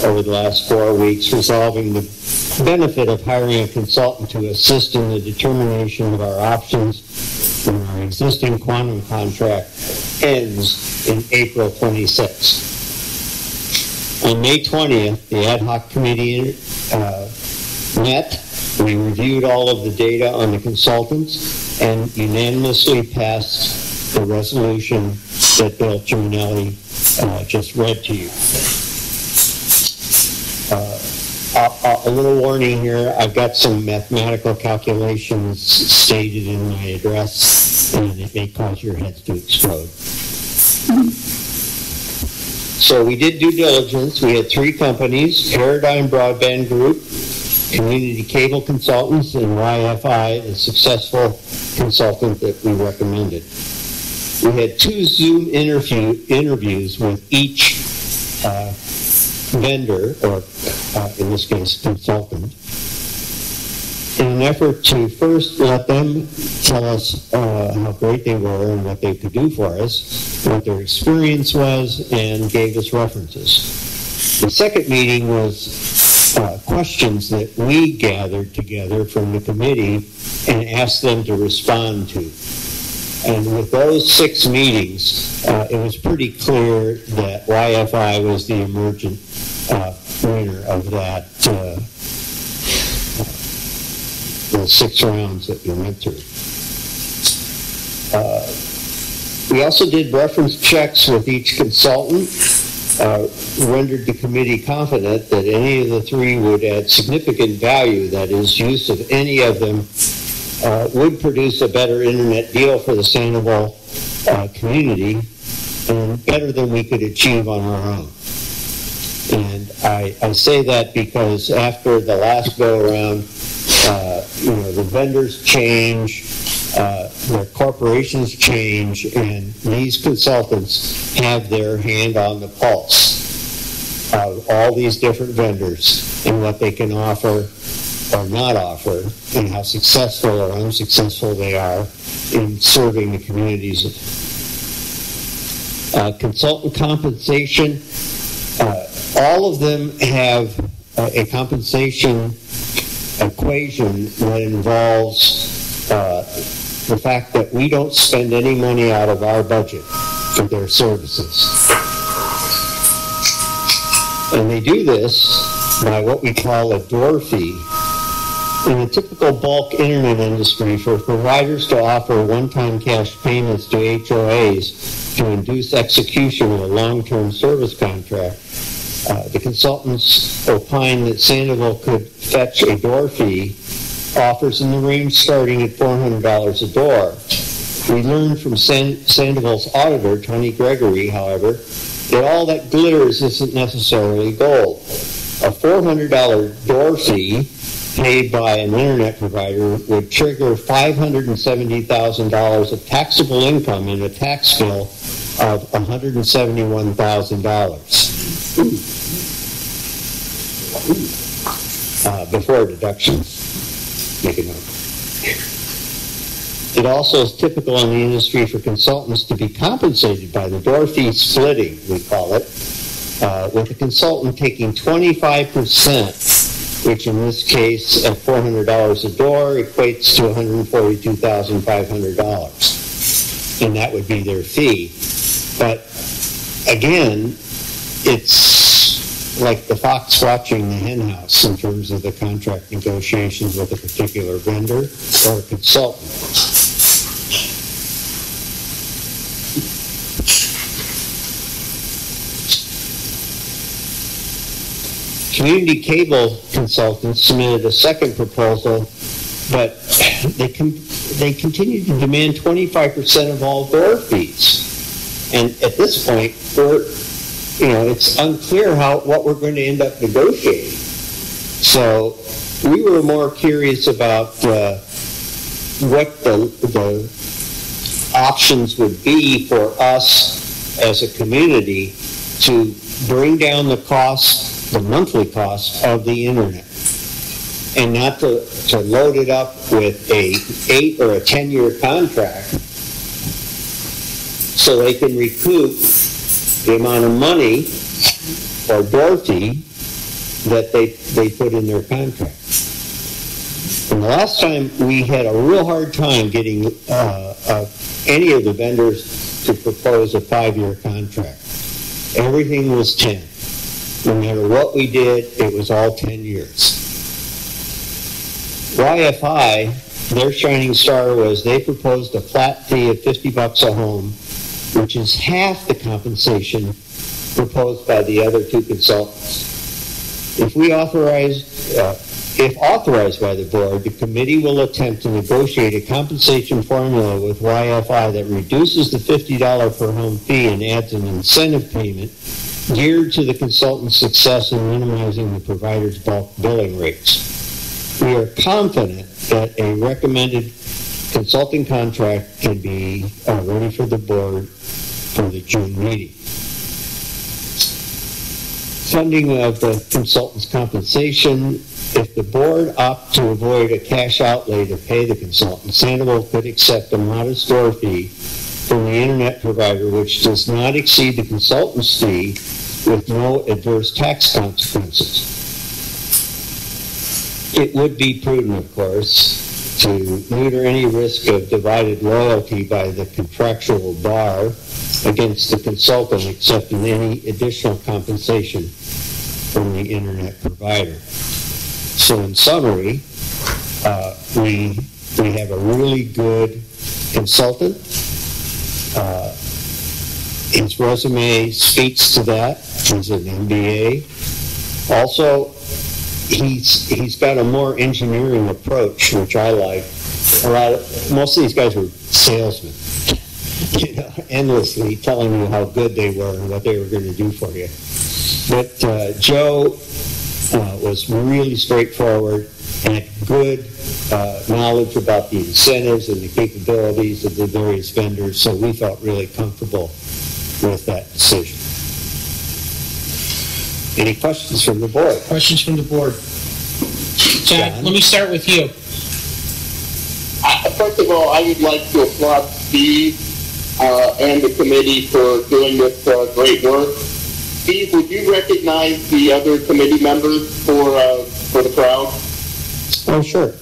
over the last 4 weeks resolving the benefit of hiring a consultant to assist in the determination of our options when our existing quantum contract ends in April 26th. On May 20th, the ad hoc committee met. We reviewed all of the data on the consultants and unanimously passed the resolution that Bill Giminelli just read to you. A little warning here, I've got some mathematical calculations stated in my address, and it may cause your heads to explode. So we did due diligence. We had 3 companies, Paradigm Broadband Group, Community Cable Consultants, and YFI, a successful consultant that we recommended. We had 2 Zoom interviews with each vendor, or in this case, consultant, in an effort to first let them tell us how great they were and what they could do for us, what their experience was, and gave us references. The second meeting was questions that we gathered together from the committee and asked them to respond to. And with those 6 meetings, it was pretty clear that YFI was the emergent winner of that, the 6 rounds that we went through. We also did reference checks with each consultant, rendered the committee confident that any of the 3 would add significant value, that is, use of any of them would produce a better internet deal for the Sandoval community, and better than we could achieve on our own. And I say that because after the last go-around, the vendors change, their corporations change, and these consultants have their hand on the pulse of all these different vendors and what they can offer or not offer, and how successful or unsuccessful they are in serving the communities. Consultant compensation, all of them have a compensation equation that involves the fact that we don't spend any money out of our budget for their services. And they do this by what we call a door fee, In the typical bulk internet industry, for providers to offer one-time cash payments to HOAs to induce execution of a long-term service contract, the consultants opined that Sandoval could fetch a door fee, offers in the range starting at $400 a door. We learned from Sandoval's auditor, Tony Gregory, however, that all that glitters isn't necessarily gold. A $400 door fee paid by an internet provider would trigger $570,000 of taxable income in a tax bill of $171,000 before deductions. Make a note. It also is typical in the industry for consultants to be compensated by the door fee splitting, we call it, with a consultant taking 25%, which in this case at $400 a door equates to $142,500. And that would be their fee. But again, it's like the fox watching the hen house in terms of the contract negotiations with a particular vendor or consultant. Community cable consultants submitted a second proposal, but they continue to demand 25% of all door fees. And at this point, it's unclear what we're going to end up negotiating. So we were more curious about what the options would be for us as a community to bring down the monthly cost of the internet, and not to load it up with a 8 or a 10-year contract so they can recoup the amount of money or door fee that they put in their contract. And the last time we had a real hard time getting any of the vendors to propose a 5-year contract. Everything was 10. No matter what we did, it was all 10 years. YFI, their shining star was they proposed a flat fee of $50 a home, which is half the compensation proposed by the other two consultants. If authorized by the board, the committee will attempt to negotiate a compensation formula with YFI that reduces the $50 per home fee and adds an incentive payment geared to the consultant's success in minimizing the provider's bulk billing rates. We are confident that a recommended consulting contract can be ready for the board for the June meeting. Funding of the consultant's compensation. If the board opts to avoid a cash outlay to pay the consultant, Sandoval could accept a modest door fee from the internet provider which does not exceed the consultant's fee with no adverse tax consequences. It would be prudent, of course, to neuter any risk of divided loyalty by the contractual bar against the consultant accepting any additional compensation from the internet provider. So in summary, we have a really good consultant. His resume speaks to that. He's an MBA. Also, he's got a more engineering approach, which I like. Most of these guys were salesmen, endlessly telling you how good they were and what they were going to do for you. But Joe was really straightforward and had good knowledge about the incentives and the capabilities of the various vendors, so we felt really comfortable with that decision. Any questions from the board? Questions from the board? John, let me start with you. First of all, I would like to applaud Steve and the committee for doing this great work. Steve, would you recognize the other committee members for the crowd? Oh, sure.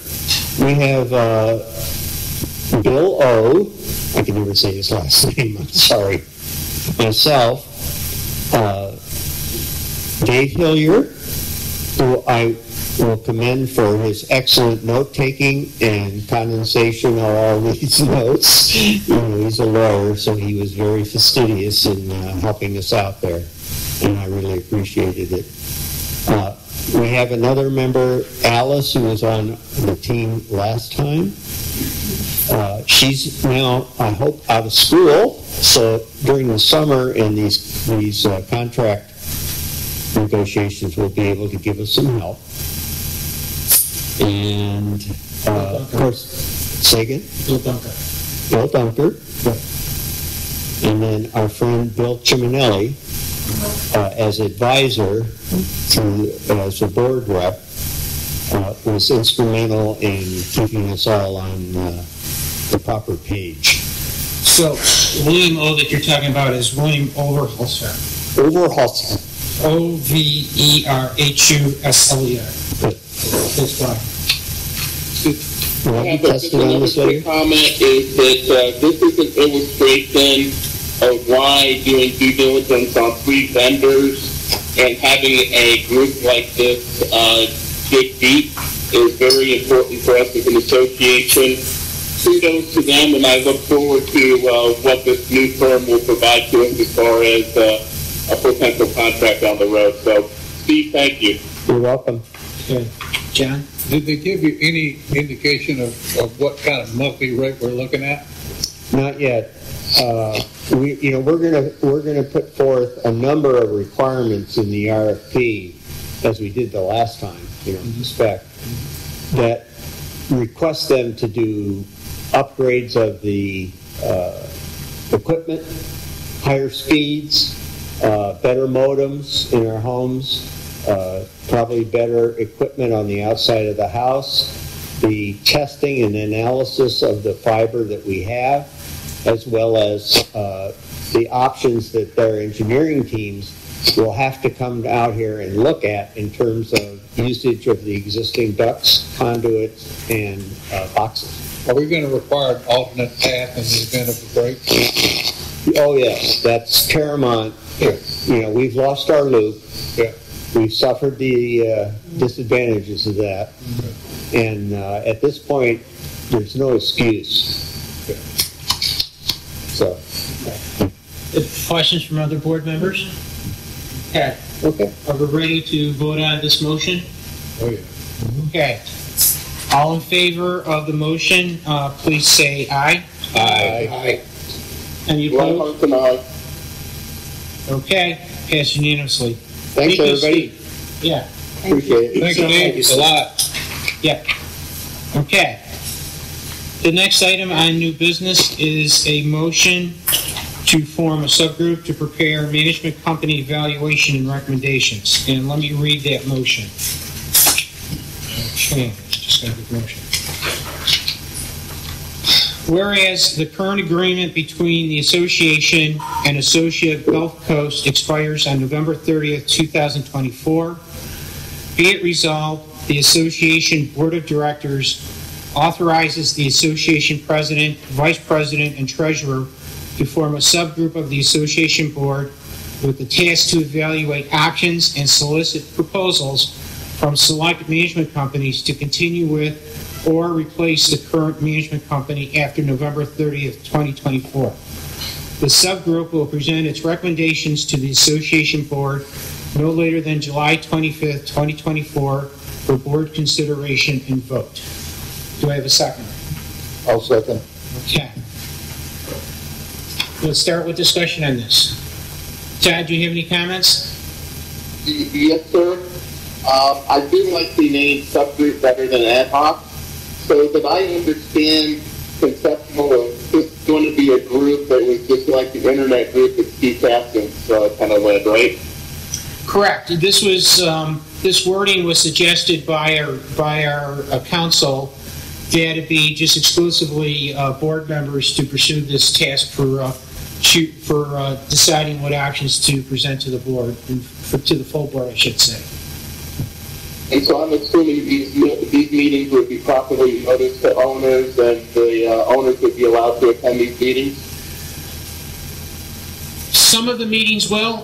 We have Bill O. I can never say his last name, I'm sorry. Myself, Dave Hillier, who I will commend for his excellent note-taking and condensation of all these notes. You know, he's a lawyer, so he was very fastidious in helping us out there, and I really appreciated it. We have another member, Alice, who was on the team last time. She's now, I hope, out of school, so during the summer in these contract negotiations, we'll be able to give us some help. And, of course, say again? Bill Dunker. And then our friend Bill Ciminelli, as advisor as a board rep, was instrumental in keeping us all on the proper page. So, William O. that you're talking about is William Overholser. Overholser. Overholser. That's why. Well, you tested on this later? Comment is that this is an illustration of why doing due diligence on 3 vendors and having a group like this dig deep is very important for us as an association. Kudos to them, and I look forward to what this new firm will provide to us as far as a potential contract down the road. So, Steve, thank you. You're welcome. Okay. John? Did they give you any indication of what kind of monthly rate we're looking at? Not yet. We're gonna put forth a number of requirements in the RFP, as we did the last time, the spec, that request them to do upgrades of the equipment, higher speeds, better modems in our homes, probably better equipment on the outside of the house, the testing and analysis of the fiber that we have, as well as the options that their engineering teams will have to come out here and look at in terms of usage of the existing ducts, conduits, and boxes. Are we going to require an alternate path in the event of a break? Oh, yes, that's paramount. Yeah. We've lost our loop. Yeah. We've suffered the disadvantages of that. And at this point, there's no excuse. Yeah. So. Questions from other board members? Okay. Okay. Are we ready to vote on this motion? Oh, yeah. Okay. All in favor of the motion, please say aye. Aye. Any opposed? Okay. Passed unanimously. Thanks, everybody. Steve. Yeah. Appreciate it. Thank you, Dave. It's a lot. Yeah. Okay. The next item on new business is a motion to form a subgroup to prepare management company evaluation and recommendations. And let me read that motion. Okay, just got the motion. Whereas the current agreement between the association and Associate Gulf Coast expires on November 30th, 2024, be it resolved, the association board of directors authorizes the association president, vice president, and treasurer to form a subgroup of the association board with the task to evaluate options and solicit proposals from select management companies to continue with or replace the current management company after November 30th, 2024. The subgroup will present its recommendations to the association board no later than July 25th, 2024 for board consideration and vote. Do I have a second? I'll second. Okay. Let's start with discussion on this. Todd, do you have any comments? Yes, sir. I do like the name subgroup better than ad hoc. So that I understand conceptual, this is going to be a group that was just like the internet group that Steve Katzman's kind of led, right? Correct. This was this wording was suggested by our council that it be just exclusively board members to pursue this task for deciding what options to present to the board, to the full board, I should say. And so I'm assuming these meetings would be properly noticed to owners, and the owners would be allowed to attend these meetings? Some of the meetings will,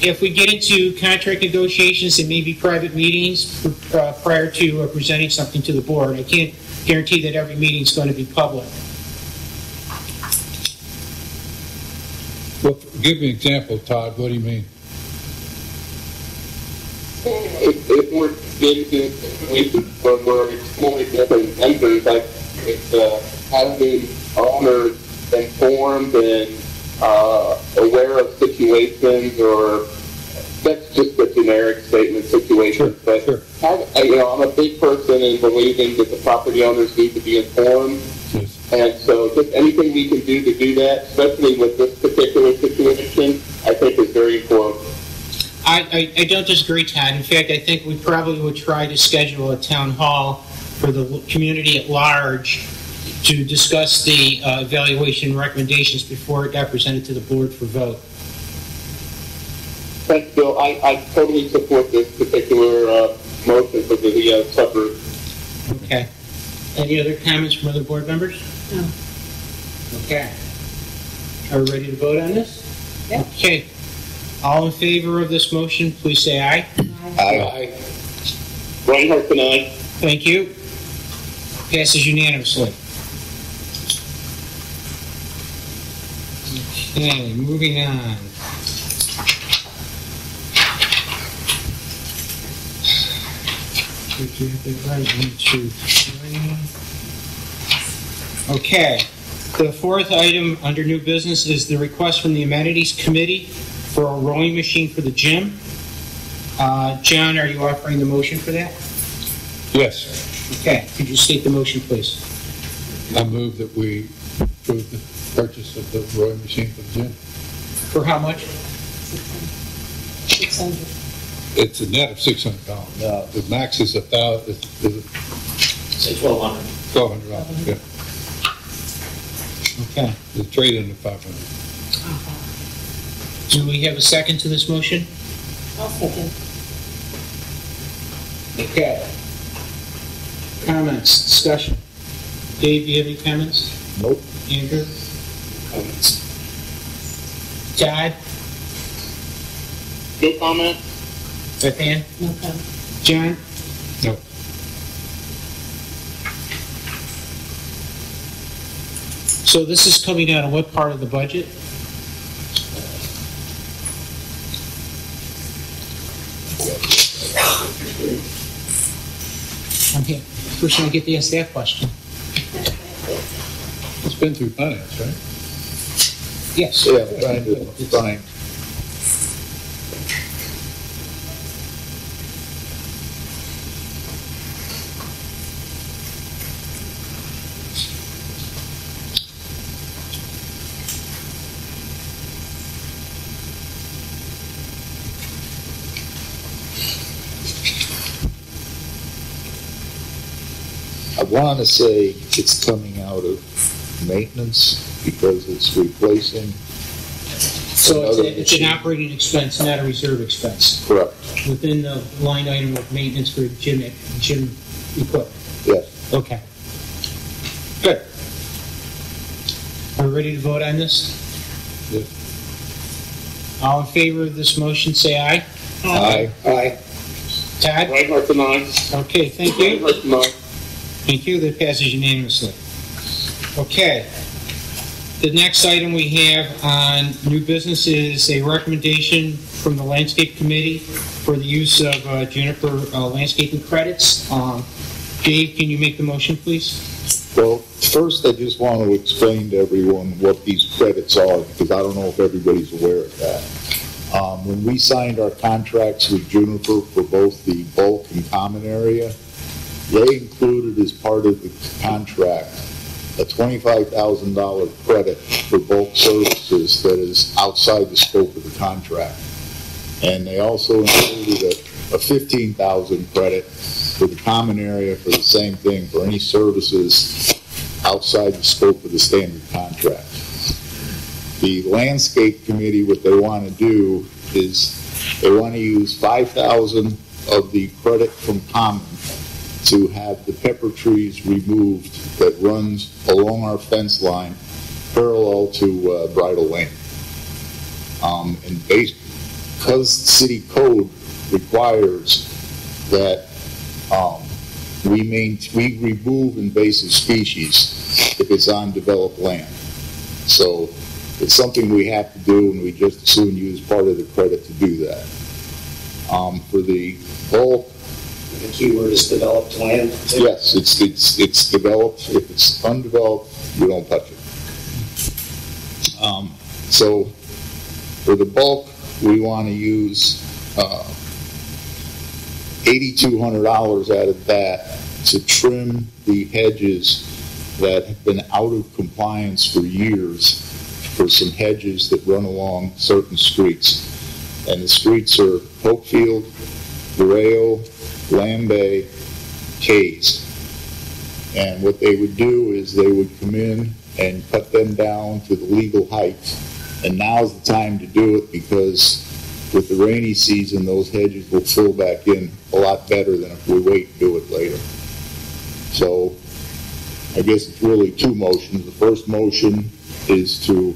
if we get into contract negotiations and maybe private meetings prior to presenting something to the board, I can't guarantee that every meeting is going to be public. Well, give me an example, Todd. What do you mean? If we're getting to when we're exploring different vendors, like it's having owners informed and aware of situations, or that's just a generic statement, situations. Sure, but I'm a big person in believing that the property owners need to be informed. Yes. And so just anything we can do to do that, especially with this particular situation, I think is very important. I don't disagree, Todd. In fact, I think we probably would try to schedule a town hall for the community at large to discuss the evaluation recommendations before it got presented to the board for vote. Thanks, Bill. I totally support this particular motion for the subgroup. Okay. Any other comments from other board members? No. Okay. Are we ready to vote on this? Yeah. Okay. All in favor of this motion, please say aye. Aye. Reinhardt, aye. Thank you. Passes unanimously. Okay, moving on. Did you get that right? 1, 2, 3. Okay. The fourth item under new business is the request from the amenities committee for a rowing machine for the gym. John, are you offering the motion for that? Yes. Okay. Could you state the motion, please? I move that we approve the purchase of the rowing machine for the gym. For how much? 600. It's a net of $600. Now, the max is $1,000. Say $1,200. $1,200. Yeah. Okay. The trade-in of $500. Do we have a second to this motion? I'll second. Okay. Comments, discussion. Dave, do you have any comments? Nope. Andrew? Comments. Todd? No comment? Beth Ann? No comment. John? No. So this is coming out of what part of the budget? I'm here. First time I get to ask that question. It's been through finance, right? Yes. Yeah, fine. I want to say it's coming out of maintenance because it's replacing. So it's an operating expense, not a reserve expense, Correct. within the line item of maintenance for gym equipment. Yes. Okay. Good. Are we ready to vote on this? Yes. All in favor of this motion, say aye. Aye. Aye. Todd? Reinhardt, aye. Okay, thank you. Reinhardt, aye. Thank you. That passes unanimously. Okay. The next item we have on new business is a recommendation from the Landscape Committee for the use of Juniper landscaping credits. Dave, can you make the motion, please? Well, first I just want to explain to everyone what these credits are because I don't know if everybody's aware of that. When we signed our contracts with Juniper for both the bulk and common area, they included as part of the contract a $25,000 credit for bulk services that is outside the scope of the contract. And they also included a $15,000 credit for the common area for the same thing, for any services outside the scope of the standard contract. The Landscape Committee, what they want to do is they want to use $5,000 of the credit from common to have the pepper trees removed that runs along our fence line parallel to Bridle Lane. And because city code requires that we remove invasive species if it's on developed land. So it's something we have to do, and we just as soon use part of the credit to do that. For the bulk, The keyword is developed land. yes, it's developed. If it's undeveloped, you don't touch it. So for the bulk, we want to use $8,200 out of that to trim the hedges that have been out of compliance for years, for some hedges that run along certain streets. And the streets are Hopefield, Borrego, Lambay, Kays. And what they would do is they would come in and cut them down to the legal height. And now's the time to do it, because with the rainy season, those hedges will fill back in a lot better than if we wait and do it later. So I guess it's really two motions. The first motion is to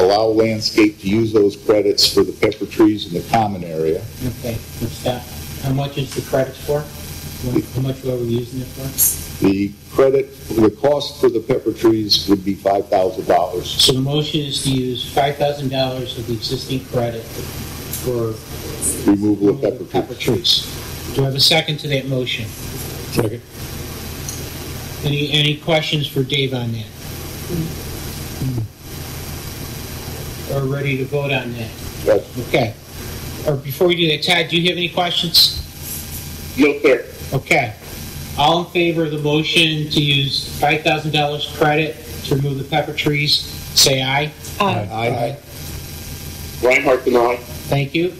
allow landscape to use those credits for the pepper trees in the common area. Okay, what's that? How much is the credits for? How much are we using it for? The cost for the pepper trees would be $5,000. So the motion is to use $5,000 of the existing credit for Removal of pepper trees. trees. Do I have a second to that motion? Second. Any questions for Dave on that? Or ready to vote on that? Yes. Okay. Or before we do that, Todd, do you have any questions? No, sir. Okay. All in favor of the motion to use $5,000 credit to remove the pepper trees, say aye. Aye. Reinhardt and I. Thank you.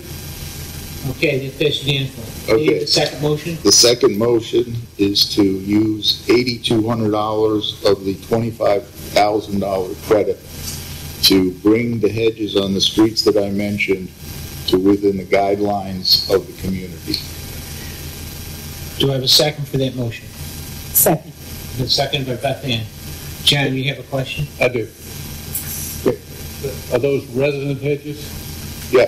Okay, that passes unanimously. Okay. Dave, the second motion? The second motion is to use $8,200 of the $25,000 credit to bring the hedges on the streets that I mentioned to within the guidelines of the community. Do I have a second for that motion? Second. The second by Beth Ann. John, you have a question? I do. Are those resident hedges? Yeah.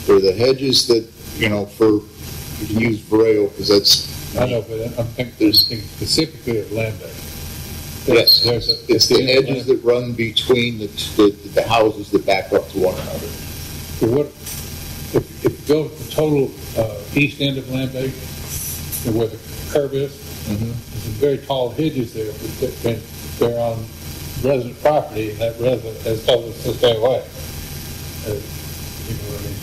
For the hedges that, you know, you can use Borrego because that's, I know, but I'm thinking specifically of land bank. yes, it's the hedges that run between the houses that back up to one another. What, if you go to the total east end of land bank, where the curb is, there's some very tall hedges there, but they're on resident property, and that resident has told us to stay away. You know what I mean?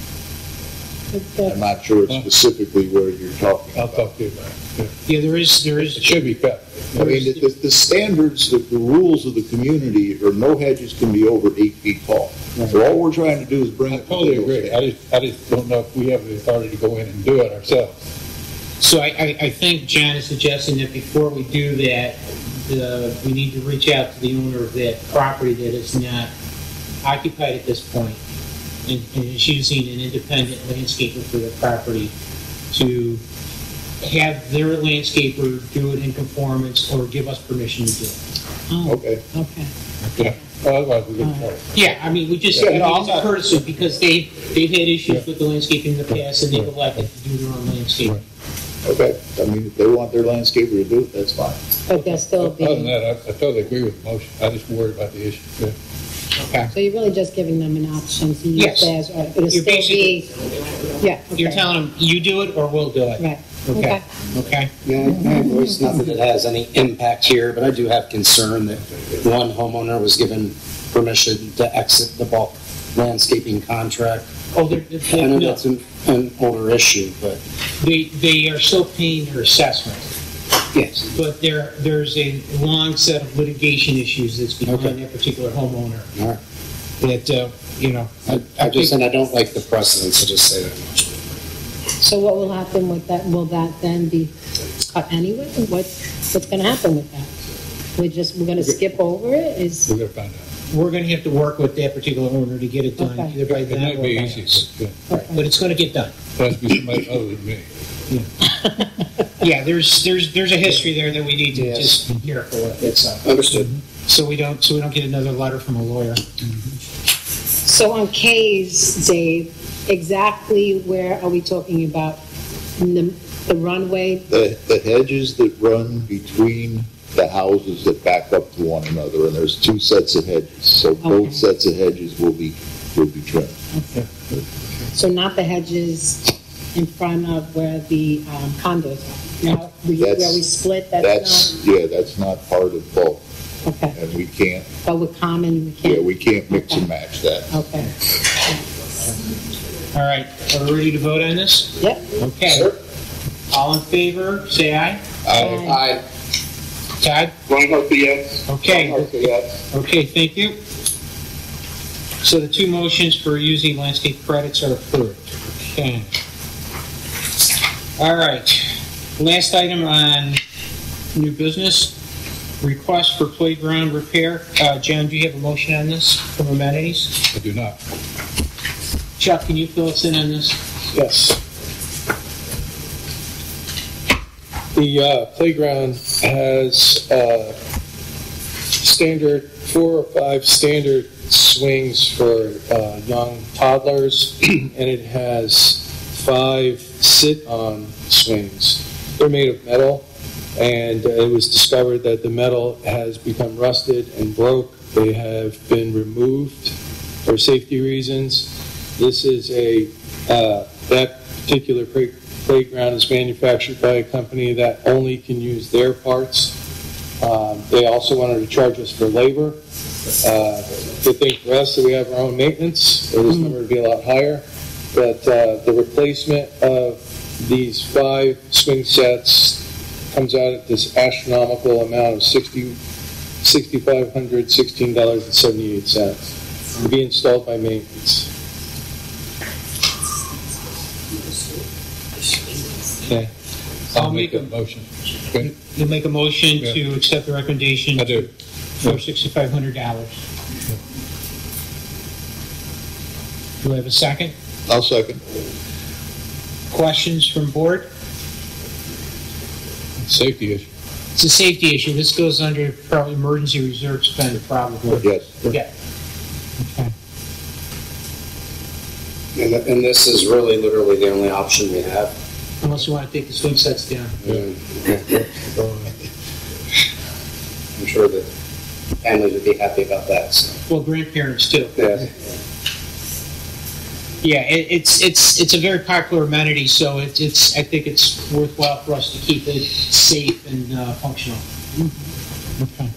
I'm not sure specifically where you're talking I'll about. talk to you about it. Yeah, there is. It should be cut. I mean, the standards, the rules of the community are no hedges can be over 8 feet tall. So all we're trying to do is bring I it to totally legal agree. standard. I just don't know if we have the authority to go in and do it ourselves. So I think John is suggesting that before we do that, we need to reach out to the owner of that property that is not occupied at this point and is using an independent landscaper for the property to have their landscaper do it in conformance or give us permission to do it. Oh, Okay. okay. Yeah. Otherwise, we get charged. Yeah, I mean, we just, Yeah, I mean, no, it's I'm a not- courtesy because they've had issues with the landscaping in the past and they've elected to do their own landscaping. Okay. I mean, if they want their landscaper to do it, that's fine. But they'll still Other than be, that, I totally agree with the motion. I just worry about the issue. Yeah. Okay. so you're really just giving them an option to use Yes. theirs, or it'll You're still be, yeah, okay. You're telling them, you do it or we'll do it. Right, Okay. okay. Okay. Yeah, I voice not that it has any impact here, but I do have concern that one homeowner was given permission to exit the bulk landscaping contract. Oh, I know that's an older issue, but they are still paying their assessment, yes. but there's a long set of litigation issues that's behind Okay. that particular homeowner All right. that, you know. I just, and I don't like the precedence, to just say that much. So what will happen with that? Will that then be cut anyway? What's going to happen with that? We're going to skip over it? We're going to find out. We're going to have to work with that particular owner to get it done, Okay. either by It them might or be by easy, us. but Right, but it's going to get done. it has to be somebody other than me. Yeah, there's a history there that we need to just be careful with. It's, Understood. so we don't get another letter from a lawyer. So on K's, Dave, exactly where are we talking about? In the runway? The hedges that run between the houses that back up to one another, and there's two sets of hedges, so both sets of hedges will be trimmed. Okay. So not the hedges in front of where the condos are? Now, where we split, that's not? Yeah, that's not part of both. Okay. And we can't, But with common, we can't? yeah, we can't mix and match that. Okay. All right, are we ready to vote on this? Yep. Okay. All in favor, say aye. Aye. Todd? Reinhardt, yes. Okay. Reinhardt, yes. Okay, thank you. So the two motions for using landscape credits are approved. Okay. All right. Last item on new business, request for playground repair. John, do you have a motion on this from amenities? I do not. Chuck, can you fill us in on this? Yes. The playground has standard 4 or 5 standard swings for young toddlers, and it has 5 sit-on swings. They're made of metal, and it was discovered that the metal has become rusted and broke. They have been removed for safety reasons. This is that particular playground is manufactured by a company that only can use their parts. They also wanted to charge us for labor. Good thing for us that we have our own maintenance, so this number would be a lot higher. But the replacement of these 5 swing sets comes out at this astronomical amount of $6,516.78 to be installed by maintenance. Okay. I'll make a motion. Okay. You'll make a motion Yeah. to accept the recommendation I do. for $6,500. Do I have a second? I'll second. Questions from board? Safety issue. It's a safety issue. This goes under probably emergency reserve spend, probably. Yes. Yeah. Okay. And this is really literally the only option we have. Unless you want to take the swing sets down. I'm sure that families would be happy about that. So. Well, grandparents too. Yeah. Yeah, it's a very popular amenity, so I think it's worthwhile for us to keep it safe and functional. Okay.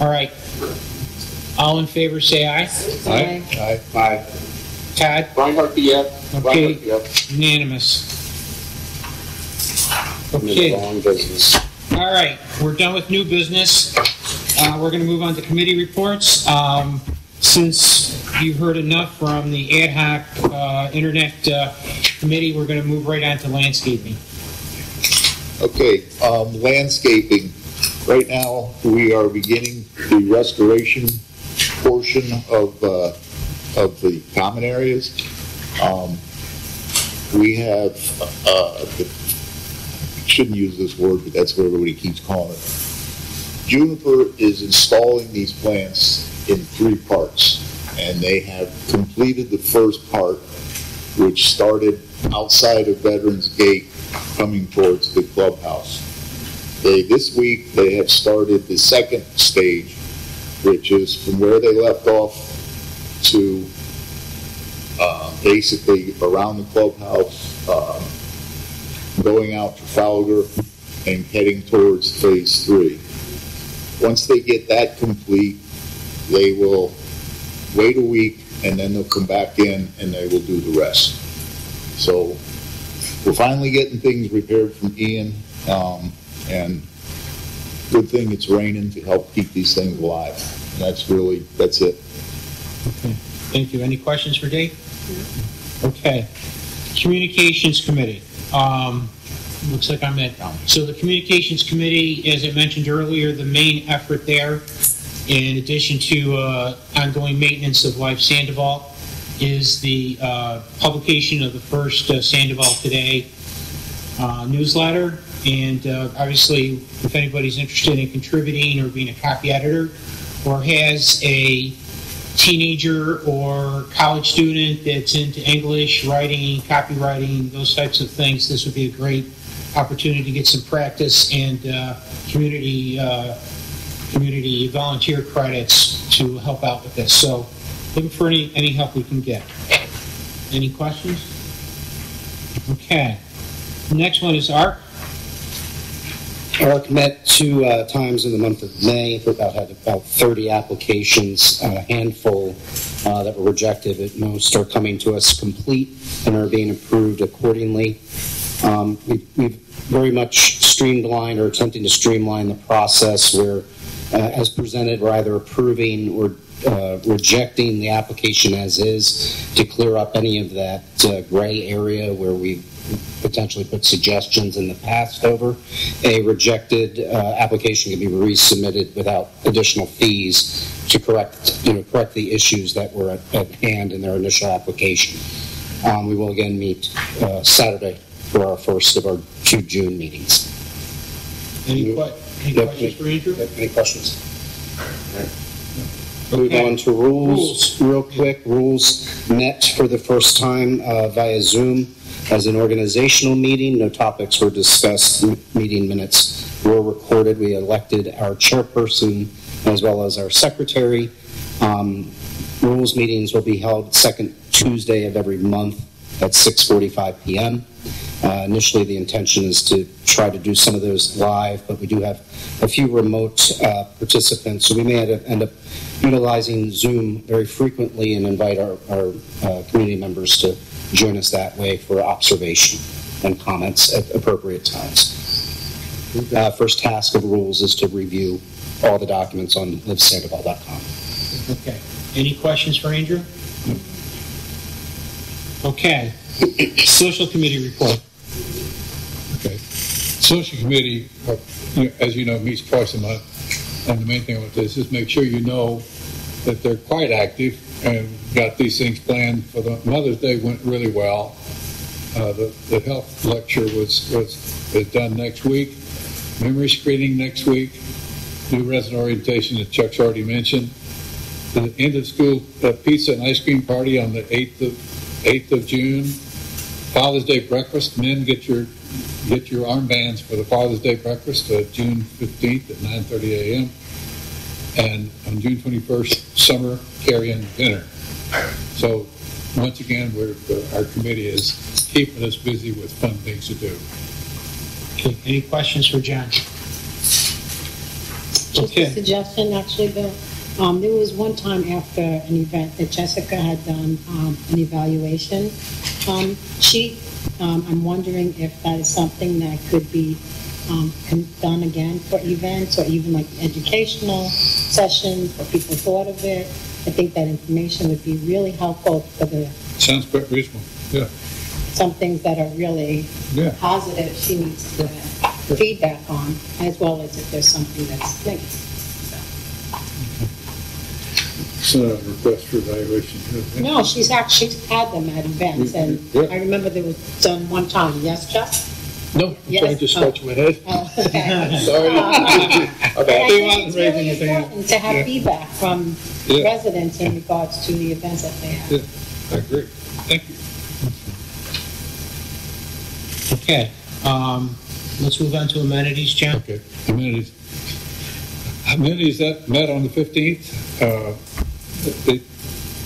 All right. All in favor, say aye. Aye. Aye. Aye. Todd? Reinhardt, yes. Okay. Reinhardt, yes. Unanimous. Move Okay. along business. All right, we're done with new business. We're going to move on to committee reports. Since you've heard enough from the ad hoc internet committee, we're going to move right on to landscaping. Okay, landscaping. Right now, we are beginning the restoration portion of the common areas. We have, shouldn't use this word, but that's what everybody keeps calling it. Juniper is installing these plants in 3 parts, and they have completed the first part, which started outside of Veterans Gate coming towards the clubhouse. This week they have started the second stage, which is from where they left off to basically around the clubhouse, going out Trafalgar and heading towards phase 3. Once they get that complete, they will wait a week and then they'll come back in and they will do the rest. So we're finally getting things repaired from Ian, and good thing it's raining to help keep these things alive. And that's it. Okay, thank you. Any questions for Dave? Okay. Communications Committee. Looks like I'm at. So the Communications Committee, as I mentioned earlier, the main effort there, in addition to ongoing maintenance of Live Sandoval, is the publication of the first Sandoval Today newsletter. And obviously, if anybody's interested in contributing or being a copy editor, or has a teenager or college student that's into English, writing, copywriting, those types of things, this would be a great opportunity to get some practice and community volunteer credits to help out with this. So looking for any help we can get. Any questions? Okay. Next one is ARC. ARC met 2 times in the month of May. Had about 30 applications, a handful that were rejected. At most are coming to us complete and are being approved accordingly. We've very much streamlined or attempting to streamline the process where, as presented, we're either approving or rejecting the application as is to clear up any of that gray area where we potentially put suggestions in the past over. A rejected application can be resubmitted without additional fees to correct the issues that were at hand in their initial application. We will again meet Saturday for our first of our 2 June meetings. Any questions for Andrew? Any questions? Move on to rules. Real quick, rules met for the first time via Zoom as an organizational meeting. No topics were discussed. Meeting minutes were recorded. We elected our chairperson as well as our secretary. Rules meetings will be held second Tuesday of every month at 6:45 p.m. Initially, the intention is to try to do some of those live, but we do have a few remote participants, so we may end up utilizing Zoom very frequently and invite our community members to join us that way for observation and comments at appropriate times. First task of rules is to review all the documents on livesandoval.com. Okay. Any questions for Andrew? Okay. Social committee report. Okay. Social committee, as you know, meets twice a month. And the main thing with this is make sure you know that they're quite active and got these things planned for the Mother's Day. Went really well. The health lecture was done next week. Memory screening next week. New resident orientation that Chuck's already mentioned. The end of school pizza and ice cream party on the 8th of June. Father's Day breakfast. Men, get your armbands for the Father's Day breakfast, June 15th at 9:30 a.m. And on June 21st, summer carry-in dinner. So once again, our committee is keeping us busy with fun things to do. Okay. Any questions for John? Just a suggestion, actually, Bill. There was one time after an event that Jessica had done an evaluation sheet. I'm wondering if that is something that could be done again for events or even like educational sessions where people thought of it. I think that information would be really helpful for the... Sounds quite reasonable, yeah. Some things that are really positive she needs to feedback on, as well as if there's something that's negative. It's not a request for evaluation. No, she's had them at events, and I remember there was done one time. Yes, Chuck? No, I'm trying to scratch my head. Okay. Sorry. Okay. I think it's really important to have feedback from residents in regards to the events that they have. Yeah, I agree. Thank you. Okay. Let's move on to amenities, John. Okay, amenities. Amenities that met on the 15th. They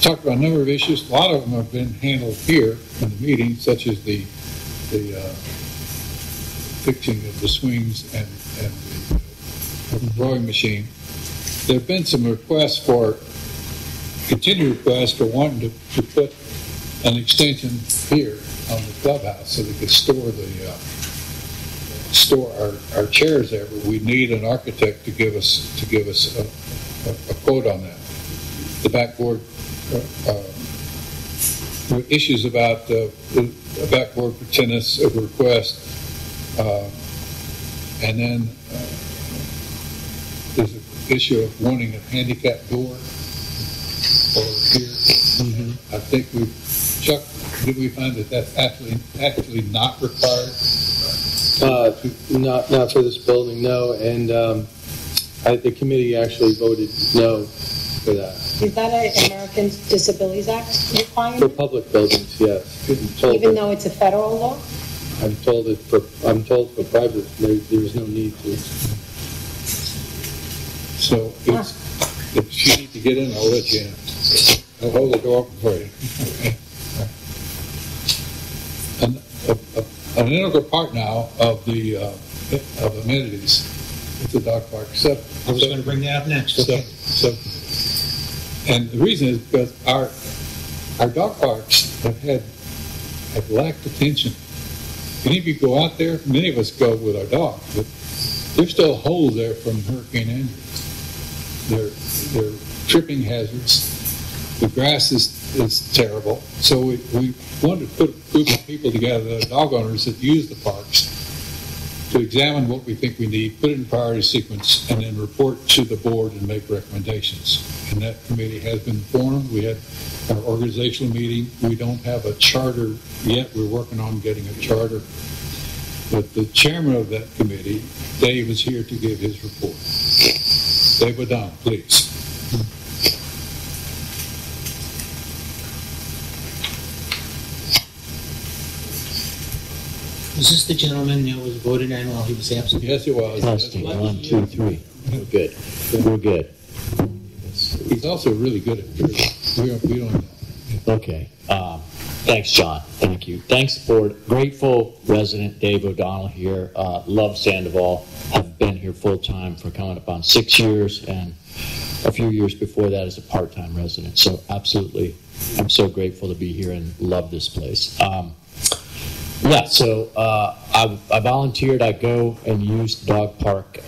talked about a number of issues. A lot of them have been handled here in the meeting, such as the fixing of the swings and the rowing machine. There have been some requests continued requests for wanting to put an extension here on the clubhouse so they could store our chairs there, but we need an architect to give us a quote on that. The backboard issues about the backboard for tennis request, and then there's an issue of wanting a handicap door over here. Mm-hmm. I think Chuck, did we find that that's actually not required? Not for this building, no. And the committee actually voted no for that. Is that an Americans Disabilities Act For requirement? public buildings, yes. I'm told Even that- though it's a federal law? I'm told for private, there's no need to. So if you need to get in, I'll let you in. I'll hold the door open for you. An integral part now of the of amenities is the dog park. I was going to bring that up next. And the reason is because our dog parks have lacked attention. Any of you go out there, many of us go with our dogs, but there's still holes there from Hurricane Andrew. They're tripping hazards. The grass is terrible. So we wanted to put a group of people together, the dog owners that use the parks, to examine what we think we need, put it in priority sequence, and then report to the board and make recommendations. And that committee has been formed. We had our organizational meeting. We don't have a charter yet. We're working on getting a charter. But the chairman of that committee, Dave, is here to give his report. Dave O'Donnell, please. Is this the gentleman that was voted in while he was absent? Yes, it was. Testing, 1, 2, 3. We're good. We're good. He's also really good at it. We don't know. Okay. Thanks, John. Thank you. Thanks, board. Grateful resident Dave O'Donnell here. Love Sandoval. Have been here full time for coming up on 6 years, and a few years before that as a part-time resident. So absolutely, I'm so grateful to be here and love this place. So I volunteered. I go and use the dog park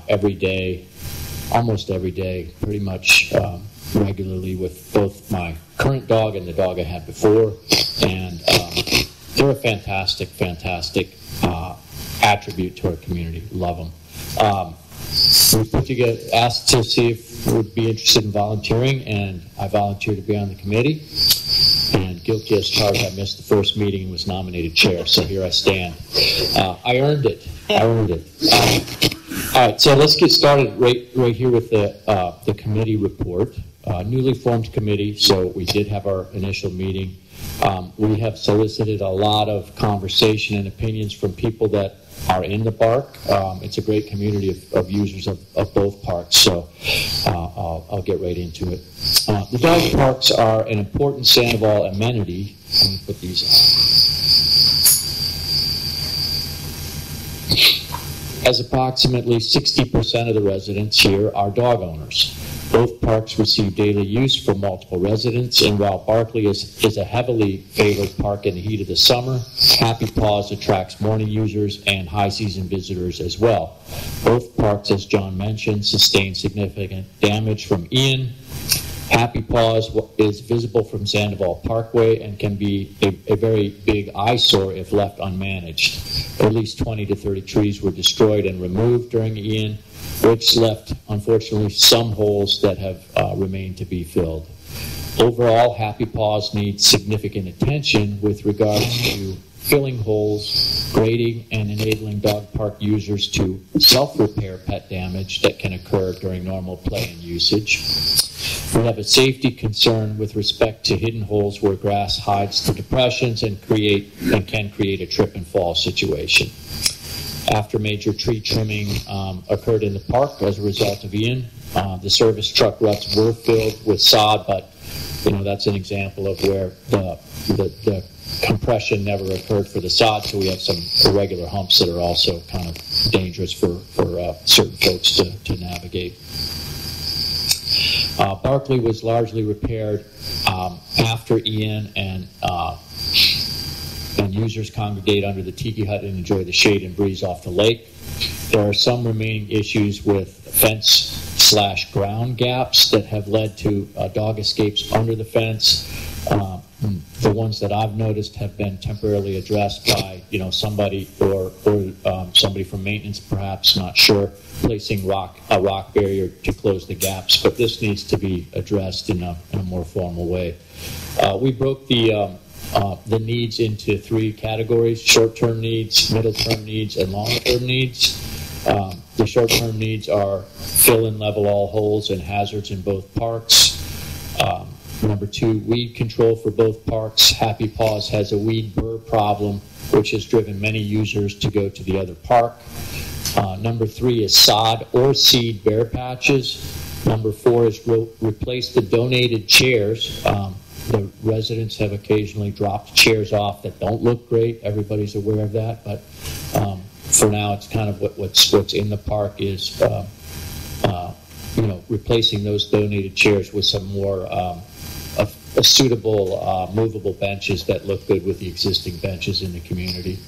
every day, almost every day, pretty much regularly with both my current dog and the dog I had before. And they're a fantastic attribute to our community. Love them. We put together, asked to see if we would be interested in volunteering, and I volunteered to be on the committee. And guilty as charged, I missed the first meeting and was nominated chair, so here I stand. I earned it. All right, so let's get started right here with the committee report. Newly formed committee, so we did have our initial meeting. We have solicited a lot of conversation and opinions from people that are in the park. It's a great community of users of both parks, so I'll get right into it. The dog parks are an important Sandoval amenity. Let me put these on. As approximately 60% of the residents here are dog owners. Both parks receive daily use for multiple residents, and while Barkley is a heavily favored park in the heat of the summer, Happy Paws attracts morning users and high season visitors as well. Both parks, as John mentioned, sustain significant damage from Ian. Happy Paws is visible from Sandoval Parkway and can be a very big eyesore if left unmanaged. At least 20 to 30 trees were destroyed and removed during Ian, which left, unfortunately, some holes that have remained to be filled. Overall, Happy Paws needs significant attention with regards to filling holes, grading, and enabling dog park users to self-repair pet damage that can occur during normal play and usage. We have a safety concern with respect to hidden holes where grass hides the depressions and can create a trip and fall situation. After major tree trimming occurred in the park as a result of Ian, the service truck ruts were filled with sod, but that's an example of where the compression never occurred for the sod, so we have some irregular humps that are also kind of dangerous for certain folks to navigate. Barkley was largely repaired after Ian, and users congregate under the tiki hut and enjoy the shade and breeze off the lake. There are some remaining issues with fence/ground gaps that have led to dog escapes under the fence. The ones that I've noticed have been temporarily addressed by somebody or somebody from maintenance, perhaps, not sure, placing a rock barrier to close the gaps, but this needs to be addressed in a more formal way. We broke the needs into 3 categories: short-term needs, middle-term needs, and long-term needs. The short-term needs are fill and level all holes and hazards in both parks, Number 2, weed control for both parks. Happy Paws has a weed burr problem, which has driven many users to go to the other park. Number 3 is sod or seed bare patches. Number 4 is replace the donated chairs. The residents have occasionally dropped chairs off that don't look great. Everybody's aware of that, but for now, it's kind of what's in the park is replacing those donated chairs with some more a suitable movable benches that look good with the existing benches in the community.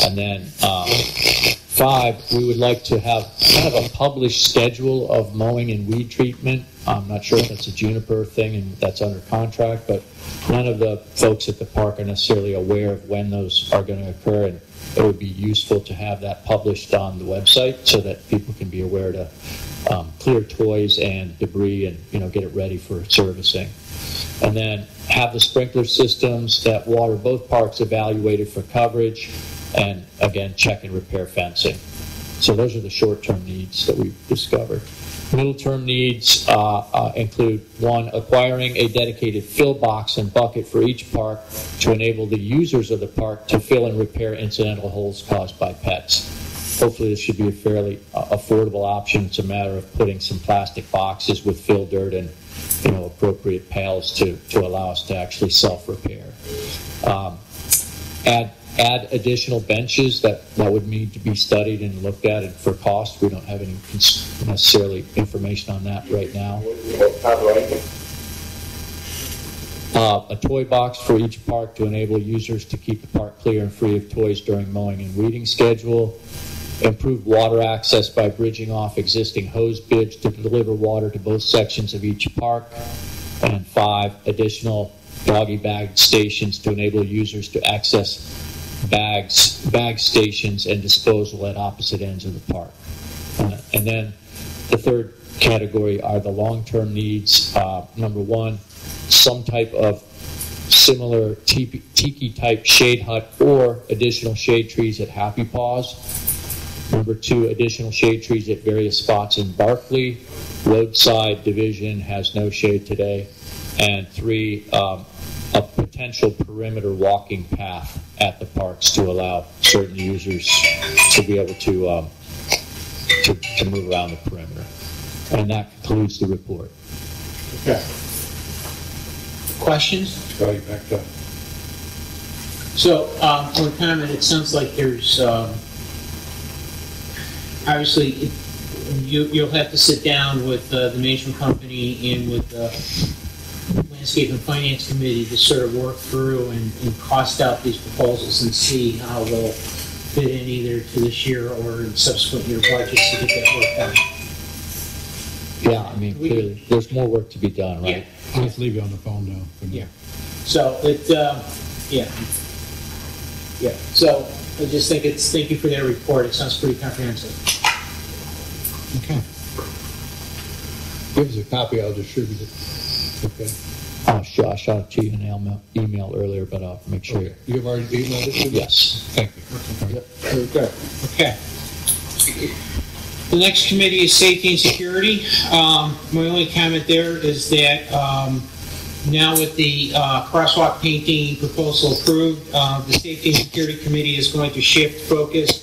And then 5, we would like to have kind of a published schedule of mowing and weed treatment. I'm not sure if that's a Juniper thing and that's under contract, but none of the folks at the park are necessarily aware of when those are going to occur, and it would be useful to have that published on the website so that people can be aware to clear toys and debris and get it ready for servicing. And then have the sprinkler systems that water both parks evaluated for coverage, and again, check and repair fencing. So those are the short-term needs that we've discovered. Middle-term needs include 1, acquiring a dedicated fill box and bucket for each park to enable the users of the park to fill and repair incidental holes caused by pets. Hopefully this should be a fairly affordable option. It's a matter of putting some plastic boxes with fill dirt and appropriate pails to allow us to actually self-repair. Add additional benches that would need to be studied and looked at, and for cost, we don't have any necessarily information on that right now. A toy box for each park to enable users to keep the park clear and free of toys during mowing and weeding schedule. Improve water access by bridging off existing hose bibs to deliver water to both sections of each park. And 5, additional doggy bag stations to enable users to access bag stations and disposal at opposite ends of the park. And then the third category are the long-term needs. Number 1, some type of similar tiki-type shade hut or additional shade trees at Happy Paws. Number 2, additional shade trees at various spots in Barkley. Roadside division has no shade today. And 3, a potential perimeter walking path at the parks to allow certain users to be able to move around the perimeter. And that concludes the report. Okay. Questions? Got you backed up. So, for a comment, it sounds like there's obviously you'll have to sit down with the management company and with the Landscape and Finance Committee to sort of work through and cost out these proposals and see how they'll fit in either to this year or in subsequent year budgets to get that work done. Yeah, I mean, clearly, there's more work to be done, right? Yeah. I'll just leave you on the phone now. Yeah. So So I just think thank you for that report. It sounds pretty comprehensive. Okay. Give us a copy, I'll distribute it. Okay. I shot it to you in an email earlier, but I'll make sure. Okay. You have already emailed it to me? Yes. Thank you. Yep. Very good. Okay. The next committee is Safety and Security. My only comment there is that now with the crosswalk painting proposal approved, the Safety and Security Committee is going to shift focus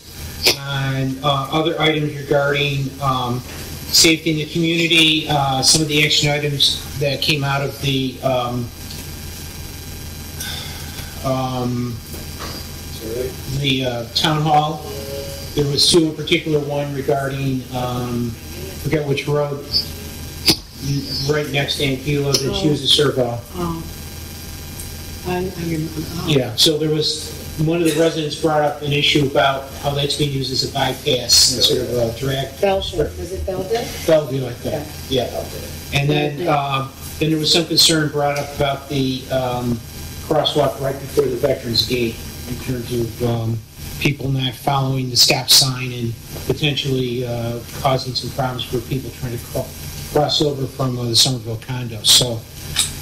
on other items regarding safety in the community, some of the action items that came out of the town hall. There was 2 in particular, one regarding, forget which road, right next to Anguilla that used to serve I remember. Yeah, so there was, one of the residents brought up an issue about how that's being used as a bypass and sort of a drag. Bellevue, was it Bellevue? Bellevue, I think, yeah. And then there was some concern brought up about the crosswalk right before the Veterans Gate in terms of people not following the stop sign and potentially causing some problems for people trying to cross over from the Somerville condos.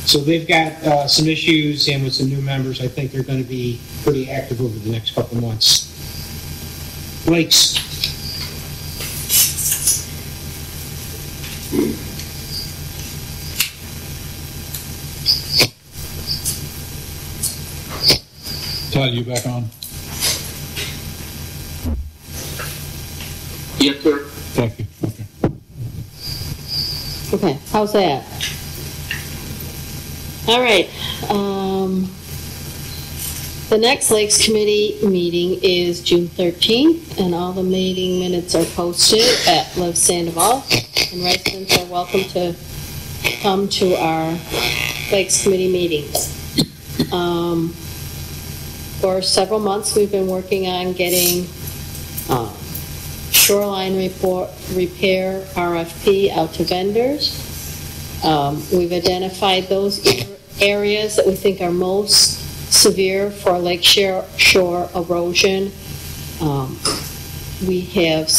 So they've got some issues, and with some new members, I think they're going to be pretty active over the next couple months. Lakes. Todd, you back on? Yes, sir. Thank you. Okay. Okay, how's that? All right. The next Lakes Committee meeting is June 13th, and all the meeting minutes are posted at Live Sandoval, and residents are welcome to come to our Lakes Committee meetings. For several months, we've been working on getting shoreline repair RFP out to vendors. We've identified those areas that we think are most severe for lake shore erosion. We have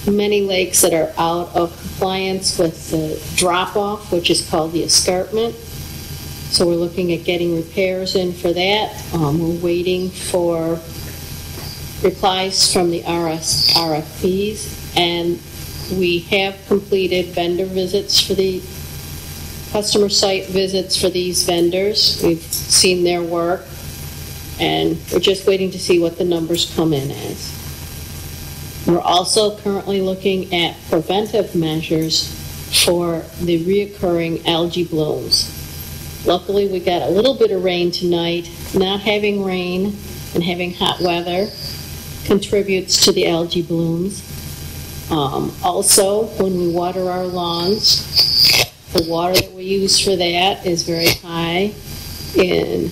many lakes that are out of compliance with the drop-off, which is called the escarpment. So we're looking at getting repairs in for that. We're waiting for replies from the RFPs, and we have completed vendor visits for the customer site visits for these vendors. We've seen their work, and we're just waiting to see what the numbers come in as. We're also currently looking at preventive measures for the reoccurring algae blooms. Luckily, we got a little bit of rain tonight. Not having rain and having hot weather contributes to the algae blooms. Also, when we water our lawns, the water that we use for that is very high in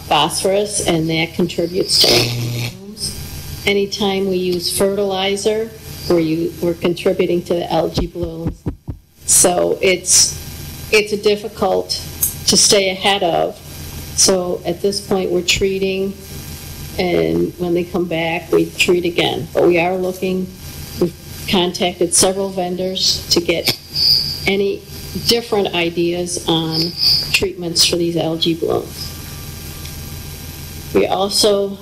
phosphorus, and that contributes to algae blooms. Anytime we use fertilizer, we're contributing to the algae blooms. So it's a difficult to stay ahead of. So at this point, we're treating, and when they come back, we treat again. But we are looking, we've contacted several vendors to get any different ideas on treatments for these algae blooms. We're also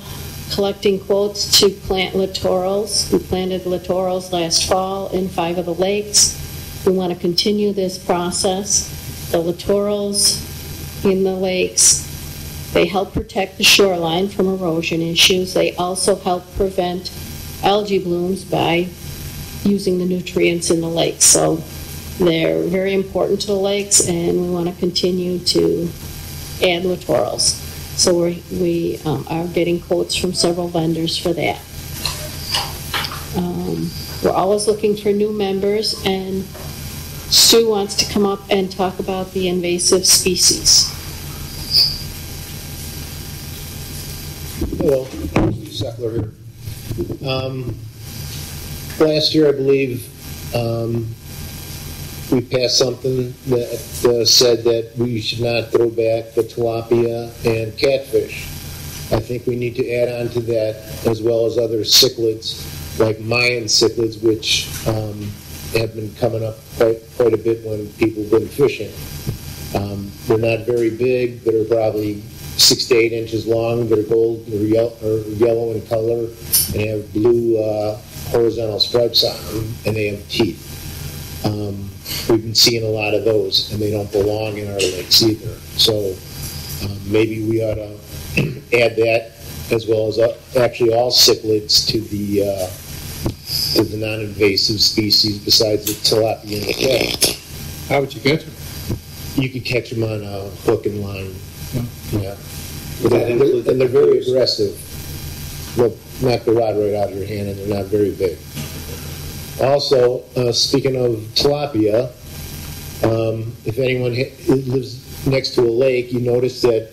collecting quotes to plant littorals. We planted littorals last fall in 5 of the lakes. We want to continue this process. The littorals in the lakes, they help protect the shoreline from erosion issues. They also help prevent algae blooms by using the nutrients in the lakes. So they're very important to the lakes, and we want to continue to add littorals. So we are getting quotes from several vendors for that. We're always looking for new members, and Sue wants to come up and talk about the invasive species. Hello, Steve Seckler here. Last year, I believe, we passed something that said that we should not throw back the tilapia and catfish. I think we need to add on to that, as well as other cichlids, like Mayan cichlids, which have been coming up quite a bit when people have been fishing. They're not very big. They're probably 6 to 8 inches long. They're gold or yellow in color, and have blue horizontal stripes on them, and they have teeth. We've been seeing a lot of those, and they don't belong in our lakes either. So maybe we ought to add that, as well as actually all cichlids, to the non-invasive species besides the tilapia and the cat. How would you catch them? You could catch them on a hook and line. Yeah. And they're very aggressive. They'll knock the rod right out of your hand, and they're not very big. Also, speaking of tilapia, if anyone lives next to a lake, you notice that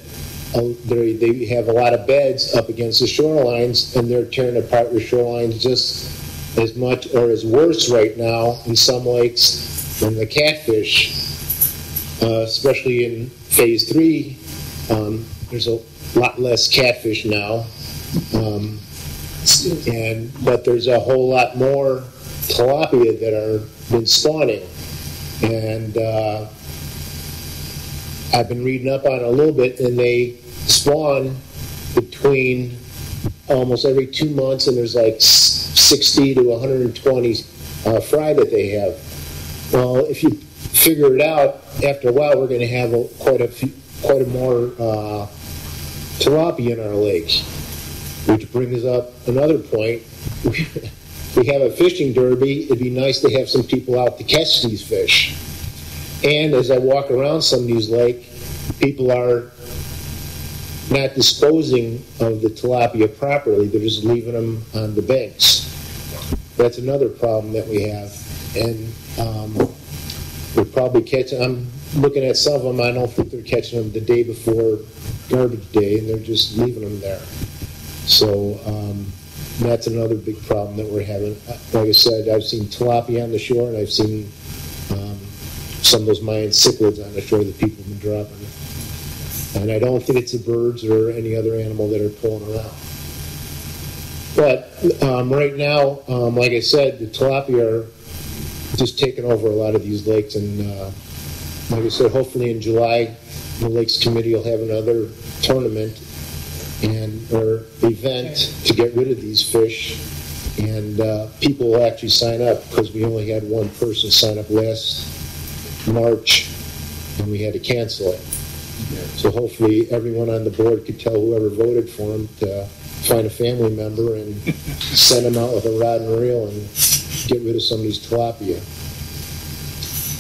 they have a lot of beds up against the shorelines, and they're tearing apart your shorelines just as much or as worse right now in some lakes than the catfish, especially in phase 3. There's a lot less catfish now, but there's a whole lot more tilapia that are been spawning, and I've been reading up on it a little bit, and they spawn between almost every 2 months, and there's like 60 to 120 fry that they have. Well, if you figure it out, after a while, we're going to have quite a more tilapia in our lakes. Which brings up another point. We have a fishing derby. It'd be nice to have some people out to catch these fish. And as I walk around some of these lakes, people are not disposing of the tilapia properly. They're just leaving them on the banks. That's another problem that we have. And we're probably catching, I'm looking at some of them, I don't think they're catching them the day before garbage day, and they're just leaving them there. So that's another big problem that we're having. Like I said, I've seen tilapia on the shore, and I've seen some of those Mayan cichlids on the shore that people have been dropping. And I don't think it's the birds or any other animal that are pulling around. But right now, like I said, the tilapia are just taking over a lot of these lakes. And like I said, hopefully in July, the Lakes Committee will have another tournament or event to get rid of these fish. And people will actually sign up, because we only had one person sign up last March, and we had to cancel it. So hopefully everyone on the board could tell whoever voted for him to find a family member and send them out with a rod and reel and get rid of some of these tilapia.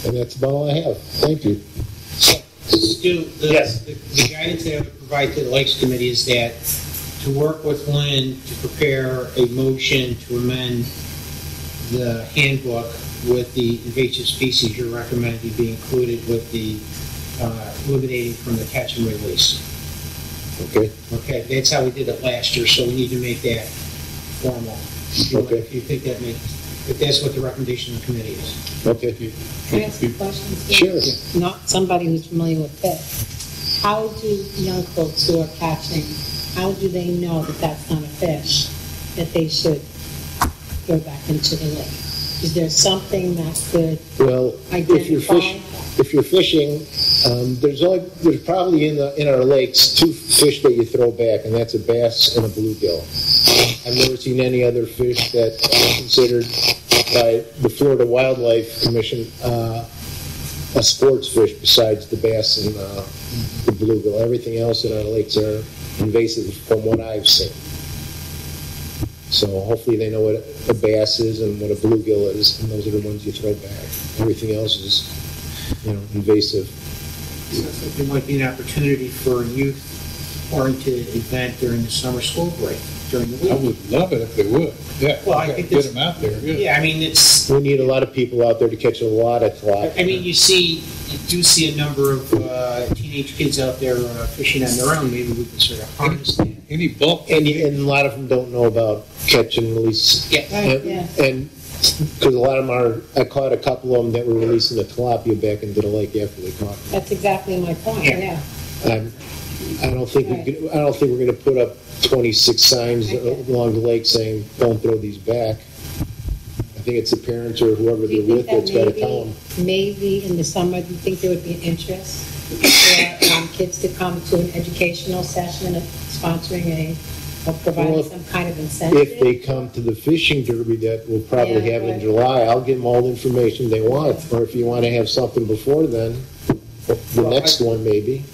And that's about all I have. Thank you. Stu, the guidance that I would provide to the Lakes Committee is that to work with Lynn to prepare a motion to amend the handbook with the invasive species you're recommending be included with the eliminating from the catch and release. Okay. Okay, that's how we did it last year, so we need to make that formal. Okay. If you think that makes, if that's what the recommendation of the committee is. Okay. Can I ask a question? Sure. Not somebody who's familiar with fish. How do young folks who are catching, how do they know that that's not a fish that they should go back into the lake? Is there something that could identify? If you're fishing, there's probably in our lakes 2 fish that you throw back, and that's a bass and a bluegill. I've never seen any other fish that are considered by the Florida Wildlife Commission a sports fish besides the bass and the bluegill. Everything else in our lakes are invasive from what I've seen. So hopefully they know what a bass is and what a bluegill is, and those are the ones you throw back. Everything else is, invasive. There might be an opportunity for a youth-oriented event during the summer school break, during the week. I would love it if they would. Yeah. Well, I think get them out there. Yeah, I mean, it's. We need a lot of people out there to catch a lot of tilapia. I mean, you do see a number of teenage kids out there fishing on their own. Maybe we can sort of harness that. Any bulk? And a lot of them don't know about catch and release. Yeah. And because a lot of them I caught a couple of them that were releasing the tilapia back into the lake after they caught them. That's exactly my point, yeah. I don't think we're going to put up 26 signs along the lake saying, don't throw these back. I think it's the parents or whoever they're with that's got to tell them. Maybe in the summer, do you think there would be an interest for kids to come to an educational session of sponsoring or providing some kind of incentive? If they come to the fishing derby that we'll probably have in July, I'll give them all the information they want. Or if you want to have something before then, the next one maybe.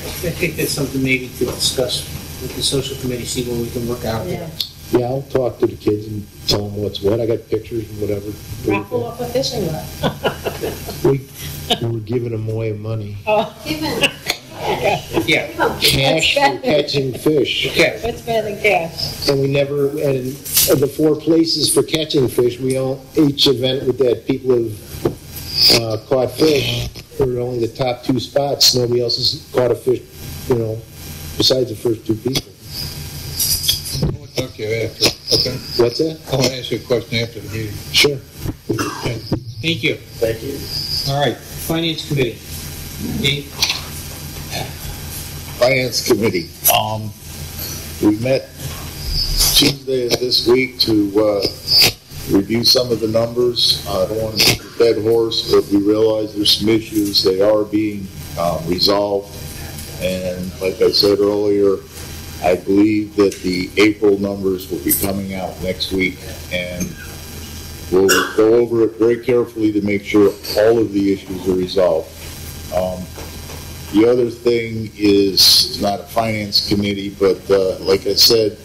I think that's something maybe to discuss with the social committee, see what we can work out there. Yeah, I'll talk to the kids and tell them what's what. I got pictures and whatever. Raffle off a fishing rod. We're giving them away money. Oh, Yeah. Cash for catching fish. Okay. what's better than cash? And and the 4 places for catching fish, each event with that people have caught fish, are only the top 2 spots. Nobody else has caught a fish, besides the first 2 people. I'll talk to you after. Okay. What's that? I'll ask you a question after the meeting. Sure. Okay. Thank you. Thank you. All right. Finance Committee. Dave? Finance Committee. We met Tuesday of this week to review some of the numbers. I don't want to beat the dead horse, but we realize there's some issues. They are being resolved. And like I said earlier, I believe that the April numbers will be coming out next week, and we'll go over it very carefully to make sure all of the issues are resolved. The other thing is not a finance committee, but like I said,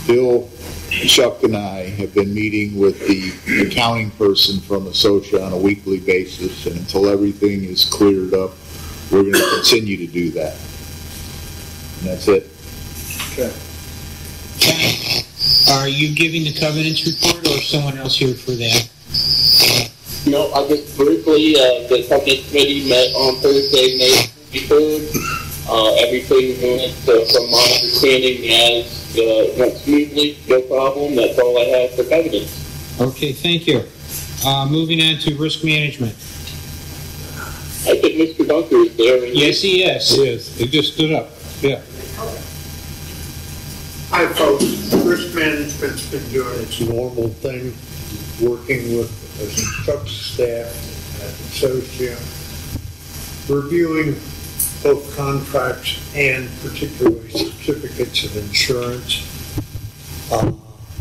Bill, Chuck, and I have been meeting with the accounting person from Associa on a weekly basis, and until everything is cleared up, we're going to continue to do that. And that's it. Okay. Are you giving the covenants report, or is someone else here for that? No, I just briefly, the Covenant Committee met on Thursday, May 23rd. Everything went, from my understanding, as went smoothly, no problem. That's all I have for covenants. Okay, thank you. Moving on to risk management. I think Mr. Dunker is there. Yes, he is. Yes, he just stood up. Yeah. Hi, folks. Risk management's been doing its normal thing, working with the Chuck's staff at Associa, reviewing both contracts and particularly certificates of insurance.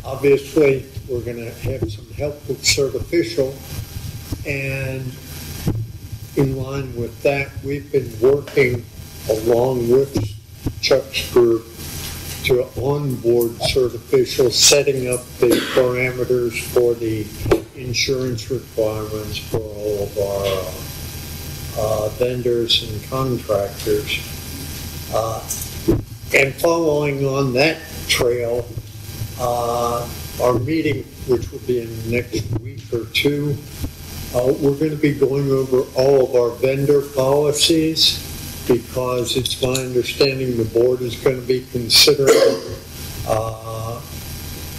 Obviously, we're going to have some help with certificial, and in line with that, we've been working along with Chuck's group to onboard certificial, setting up the parameters for the insurance requirements for all of our vendors and contractors. And following on that trail, our meeting, which will be in the next week or two, we're going to be going over all of our vendor policies, because it's my understanding the board is going to be considering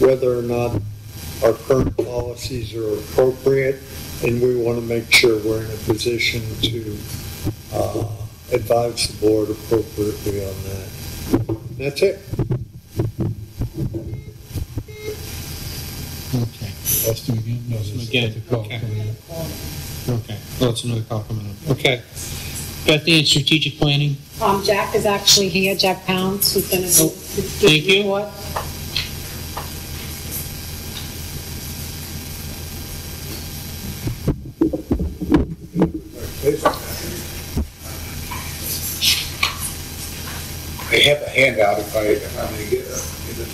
whether or not our current policies are appropriate, and we want to make sure we're in a position to advise the board appropriately on that. That's it. Okay. Let's do it again. No, this is Again, the call okay. coming in. Okay. Oh, it's another call coming up. Okay. Bethany, in strategic planning. Jack is actually here, Jack Pounds, who's going to Oh, thank you. report. I have a handout if I may give it to the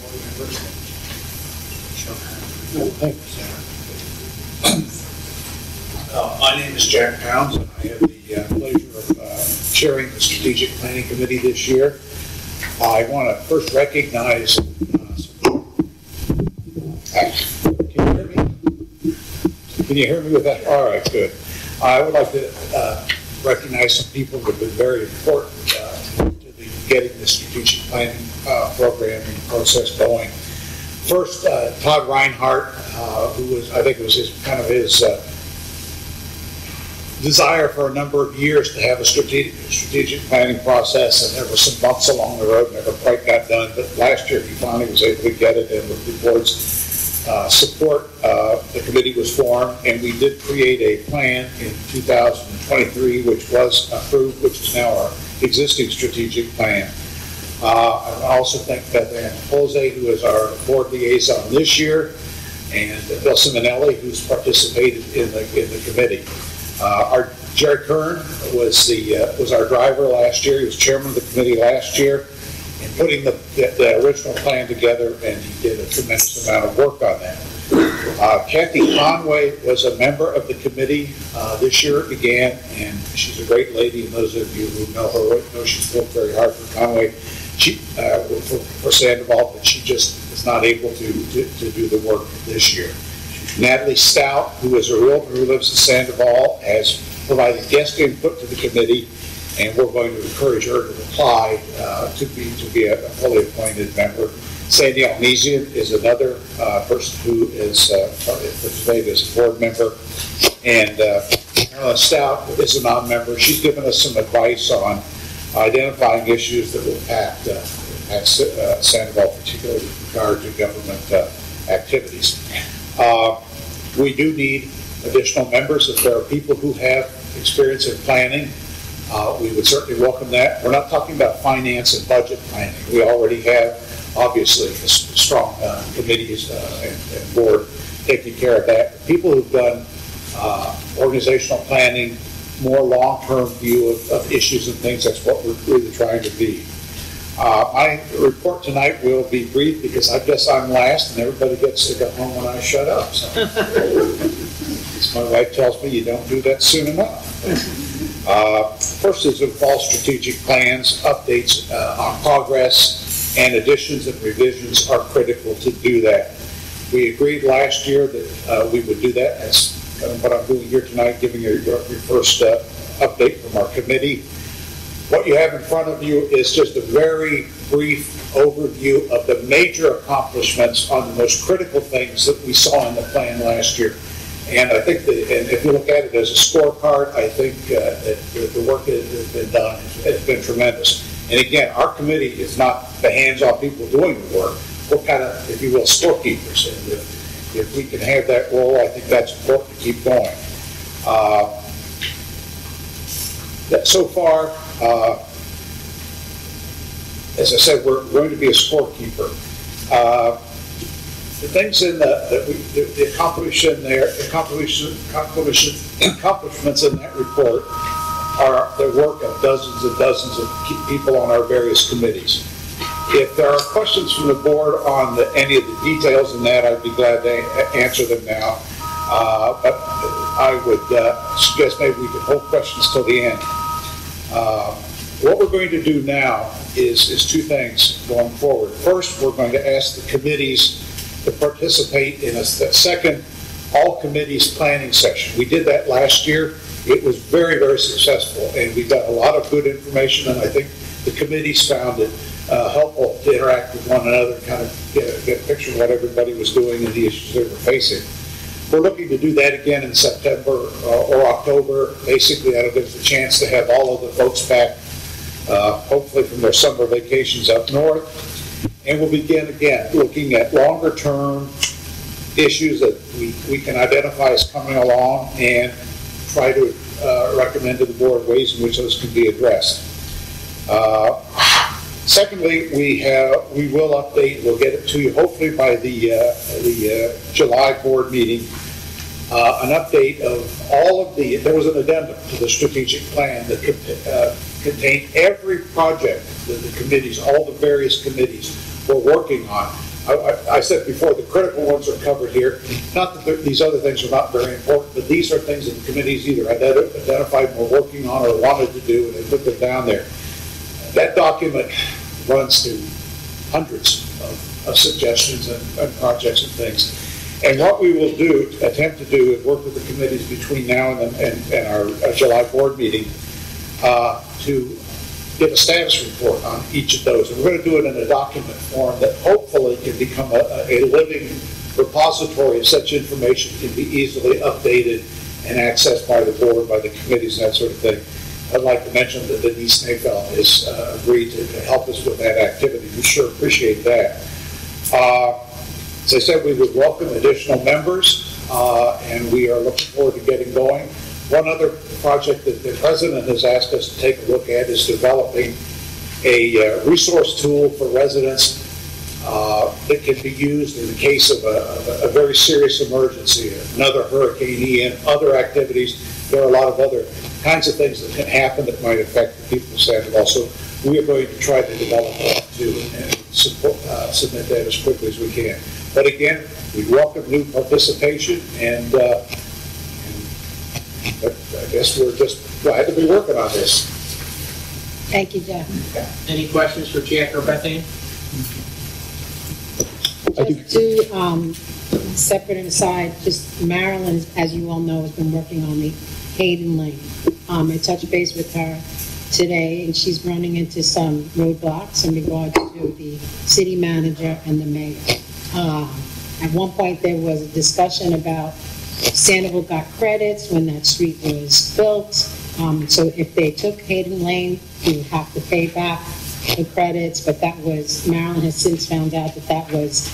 board members. Oh, thanks. My name is Jack Pounds, and I have the pleasure of chairing the Strategic Planning Committee this year. I want to first recognize Can you hear me with that? All right, good. I would like to recognize some people who have been very important to getting the strategic planning program and process going. First, Todd Reinhardt, who was, I think it was his desire for a number of years to have a strategic planning process, and there were some bumps along the road, never quite got done, but last year he finally was able to get it, and with the board's support, the committee was formed, and we did create a plan in 2023, which was approved, which is now our existing strategic plan. I also thank Beth Ann Jose, who is our board liaison this year, and Bill Simonelli, who's participated in the committee. Our Jerry Kern was our driver last year. He was chairman of the committee last year in putting the original plan together, and he did a tremendous amount of work on that. Kathy Conway was a member of the committee this year it began, and she's a great lady, and those of you who know her know she's worked very hard for Conway, for Sandoval, but she just is not able to do the work this year. Natalie Stout, who is a realtor who lives in Sandoval, has provided guest input to the committee, and we're going to encourage her to apply to be a fully appointed member. Sandy Almesian is another person who is participated as a board member, and Marilyn Stout is a non-member. She's given us some advice on identifying issues that will impact Sandoval, particularly with regard to government activities. We do need additional members. If there are people who have experience in planning, we would certainly welcome that. We're not talking about finance and budget planning. We already have, obviously, a strong committees and board taking care of that. People who've done organizational planning, more long-term view of issues and things, that's what we're really trying to be. My report tonight will be brief because I guess I'm last and everybody gets to go home when I shut up. So. As my wife tells me, you don't do that soon enough. First is all strategic plans, updates on progress, and additions and revisions are critical to do that. We agreed last year that we would do that. That's kind of what I'm doing here tonight, giving you your first update from our committee. What you have in front of you is just a very brief overview of the major accomplishments on the most critical things that we saw in the plan last year. And I think that, and if you look at it as a scorecard, I think that the work that has been done has been tremendous. And again, our committee is not the hands-on people doing the work. We're kind of, if you will, scorekeepers. And if we can have that role, I think that's important to keep going. So far, as I said, we're going to be a scorekeeper. The things in the accomplishments in that report are the work of dozens and dozens of people on our various committees. If there are questions from the board on any of the details in that, I'd be glad to answer them now. But I would suggest maybe we could hold questions till the end. What we're going to do now is two things going forward. First, we're going to ask the committees to participate in a second all committees planning session. We did that last year. It was very, very successful, and we got a lot of good information, and I think the committees found it helpful to interact with one another, kind of get a picture of what everybody was doing and the issues they were facing. We're looking to do that again in September or October. Basically, that'll give us a chance to have all of the folks back, hopefully from their summer vacations up north. And we'll begin again looking at longer-term issues that we can identify as coming along and try to recommend to the board ways in which those can be addressed. Secondly, we will update. We'll get it to you hopefully by the July board meeting. An update of all of there was an addendum to the strategic plan that contained every project that the committees, all the various committees, were working on. I said before, the critical ones are covered here. Not that these other things are not very important, but these are things that the committees either identified and were working on or wanted to do, and they put them down there. That document runs through hundreds of suggestions and projects and things. And what we will attempt to do, is work with the committees between now and our July board meeting to give a status report on each of those. And we're going to do it in a document form that hopefully can become a living repository of such information, can be easily updated and accessed by the board, by the committees, and that sort of thing. I'd like to mention that Denise Snayfeld has agreed to help us with that activity. We sure appreciate that. As I said, we would welcome additional members, and we are looking forward to getting going. One other project that the president has asked us to take a look at is developing a resource tool for residents that can be used in the case of a very serious emergency, another Hurricane Ian, other activities. There are a lot of other kinds of things that can happen that might affect the people of Sandoval. So we are going to try to develop that too and submit that as quickly as we can. But again, we welcome new participation, and I guess we're just glad to be working on this. Thank you, Jeff. Any questions for Jack or Bethany? Just to, separate and aside, just Marilyn, as you all know, has been working on the Hayden Lane. I touched base with her today, and she's running into some roadblocks in regards to the city manager and the mayor. At one point, there was a discussion about Sandoval got credits when that street was built. So if they took Hayden Lane, you would have to pay back the credits. But that was, Maryland has since found out that was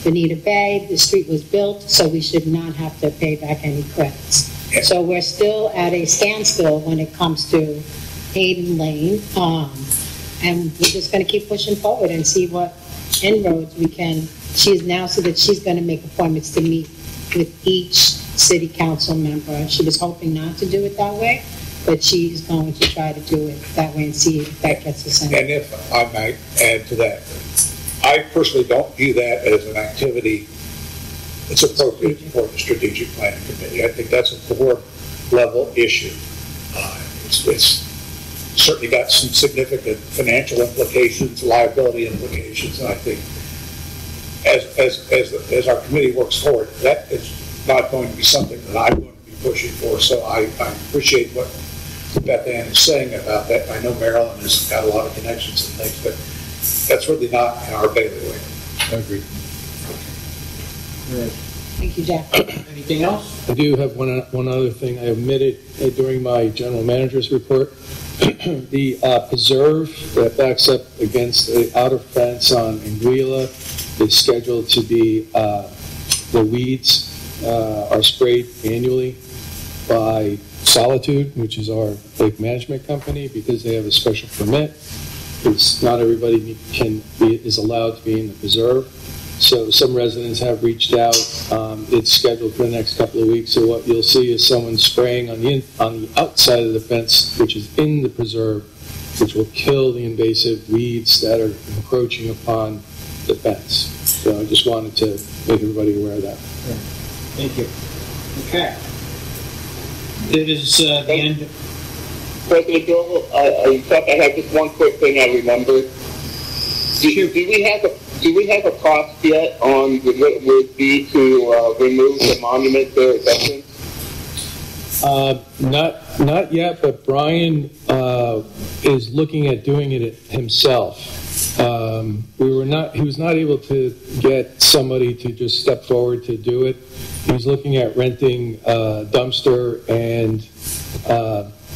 Bonita Bay. The street was built, so we should not have to pay back any credits. So we're still at a standstill when it comes to Hayden Lane. And we're just going to keep pushing forward and see what inroads we can. She has now said that she's going to make appointments to meet with each city council member. She was hoping not to do it that way, but she's going to try to do it that way and see if that gets us in. And if I might add to that, I personally don't view that as an activity that's appropriate for the strategic planning committee. I think that's a board level issue. It's certainly got some significant financial implications, liability implications, and I think as our committee works forward, that is not going to be something that I'm going to be pushing for. So I appreciate what Beth Ann is saying about that. I know Marilyn has got a lot of connections and things, but that's really not in our bailiwick. I agree. Thank you, Jack. Anything else? I do have one other thing I omitted during my general manager's report. The preserve that backs up against the outer fence on Anguilla is scheduled to be, the weeds are sprayed annually by Solitude, which is our lake management company, because they have a special permit. Because not everybody is allowed to be in the preserve. So some residents have reached out. It's scheduled for the next couple of weeks. So what you'll see is someone spraying on the outside of the fence, which is in the preserve, which will kill the invasive weeds that are encroaching upon the fence. So I just wanted to make everybody aware of that. Thank you. Okay. It is the end. President Joel, I thought I had just one quick thing I remembered. Do we have a cost yet on what it would be to remove the monument there at Veterans? Not yet, but Brian is looking at doing it himself. He was not able to get somebody to just step forward to do it. He was looking at renting a dumpster and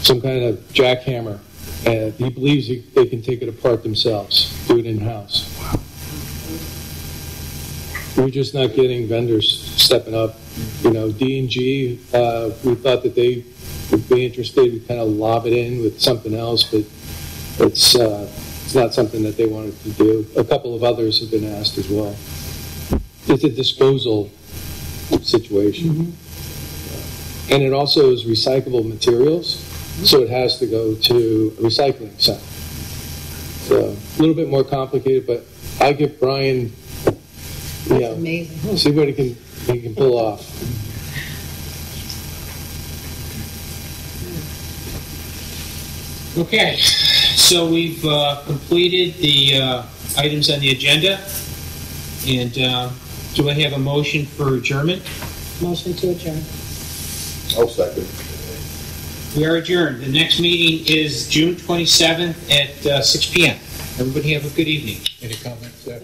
some kind of jackhammer. And he believes they can take it apart themselves, do it in-house. We're just not getting vendors stepping up. You know, D&G, we thought that they would be interested. We kind of lob it in with something else, but it's not something that they wanted to do. A couple of others have been asked as well. It's a disposal situation. Mm-hmm. And it also is recyclable materials, so it has to go to a recycling center. So a little bit more complicated, but I'll give Brian, Amazing. see what he can pull off. Okay, so we've completed the items on the agenda, and do I have a motion for adjournment? Motion to adjourn. I'll second. We are adjourned. The next meeting is June 27th at 6 p.m. Everybody have a good evening. Any comments, Zach?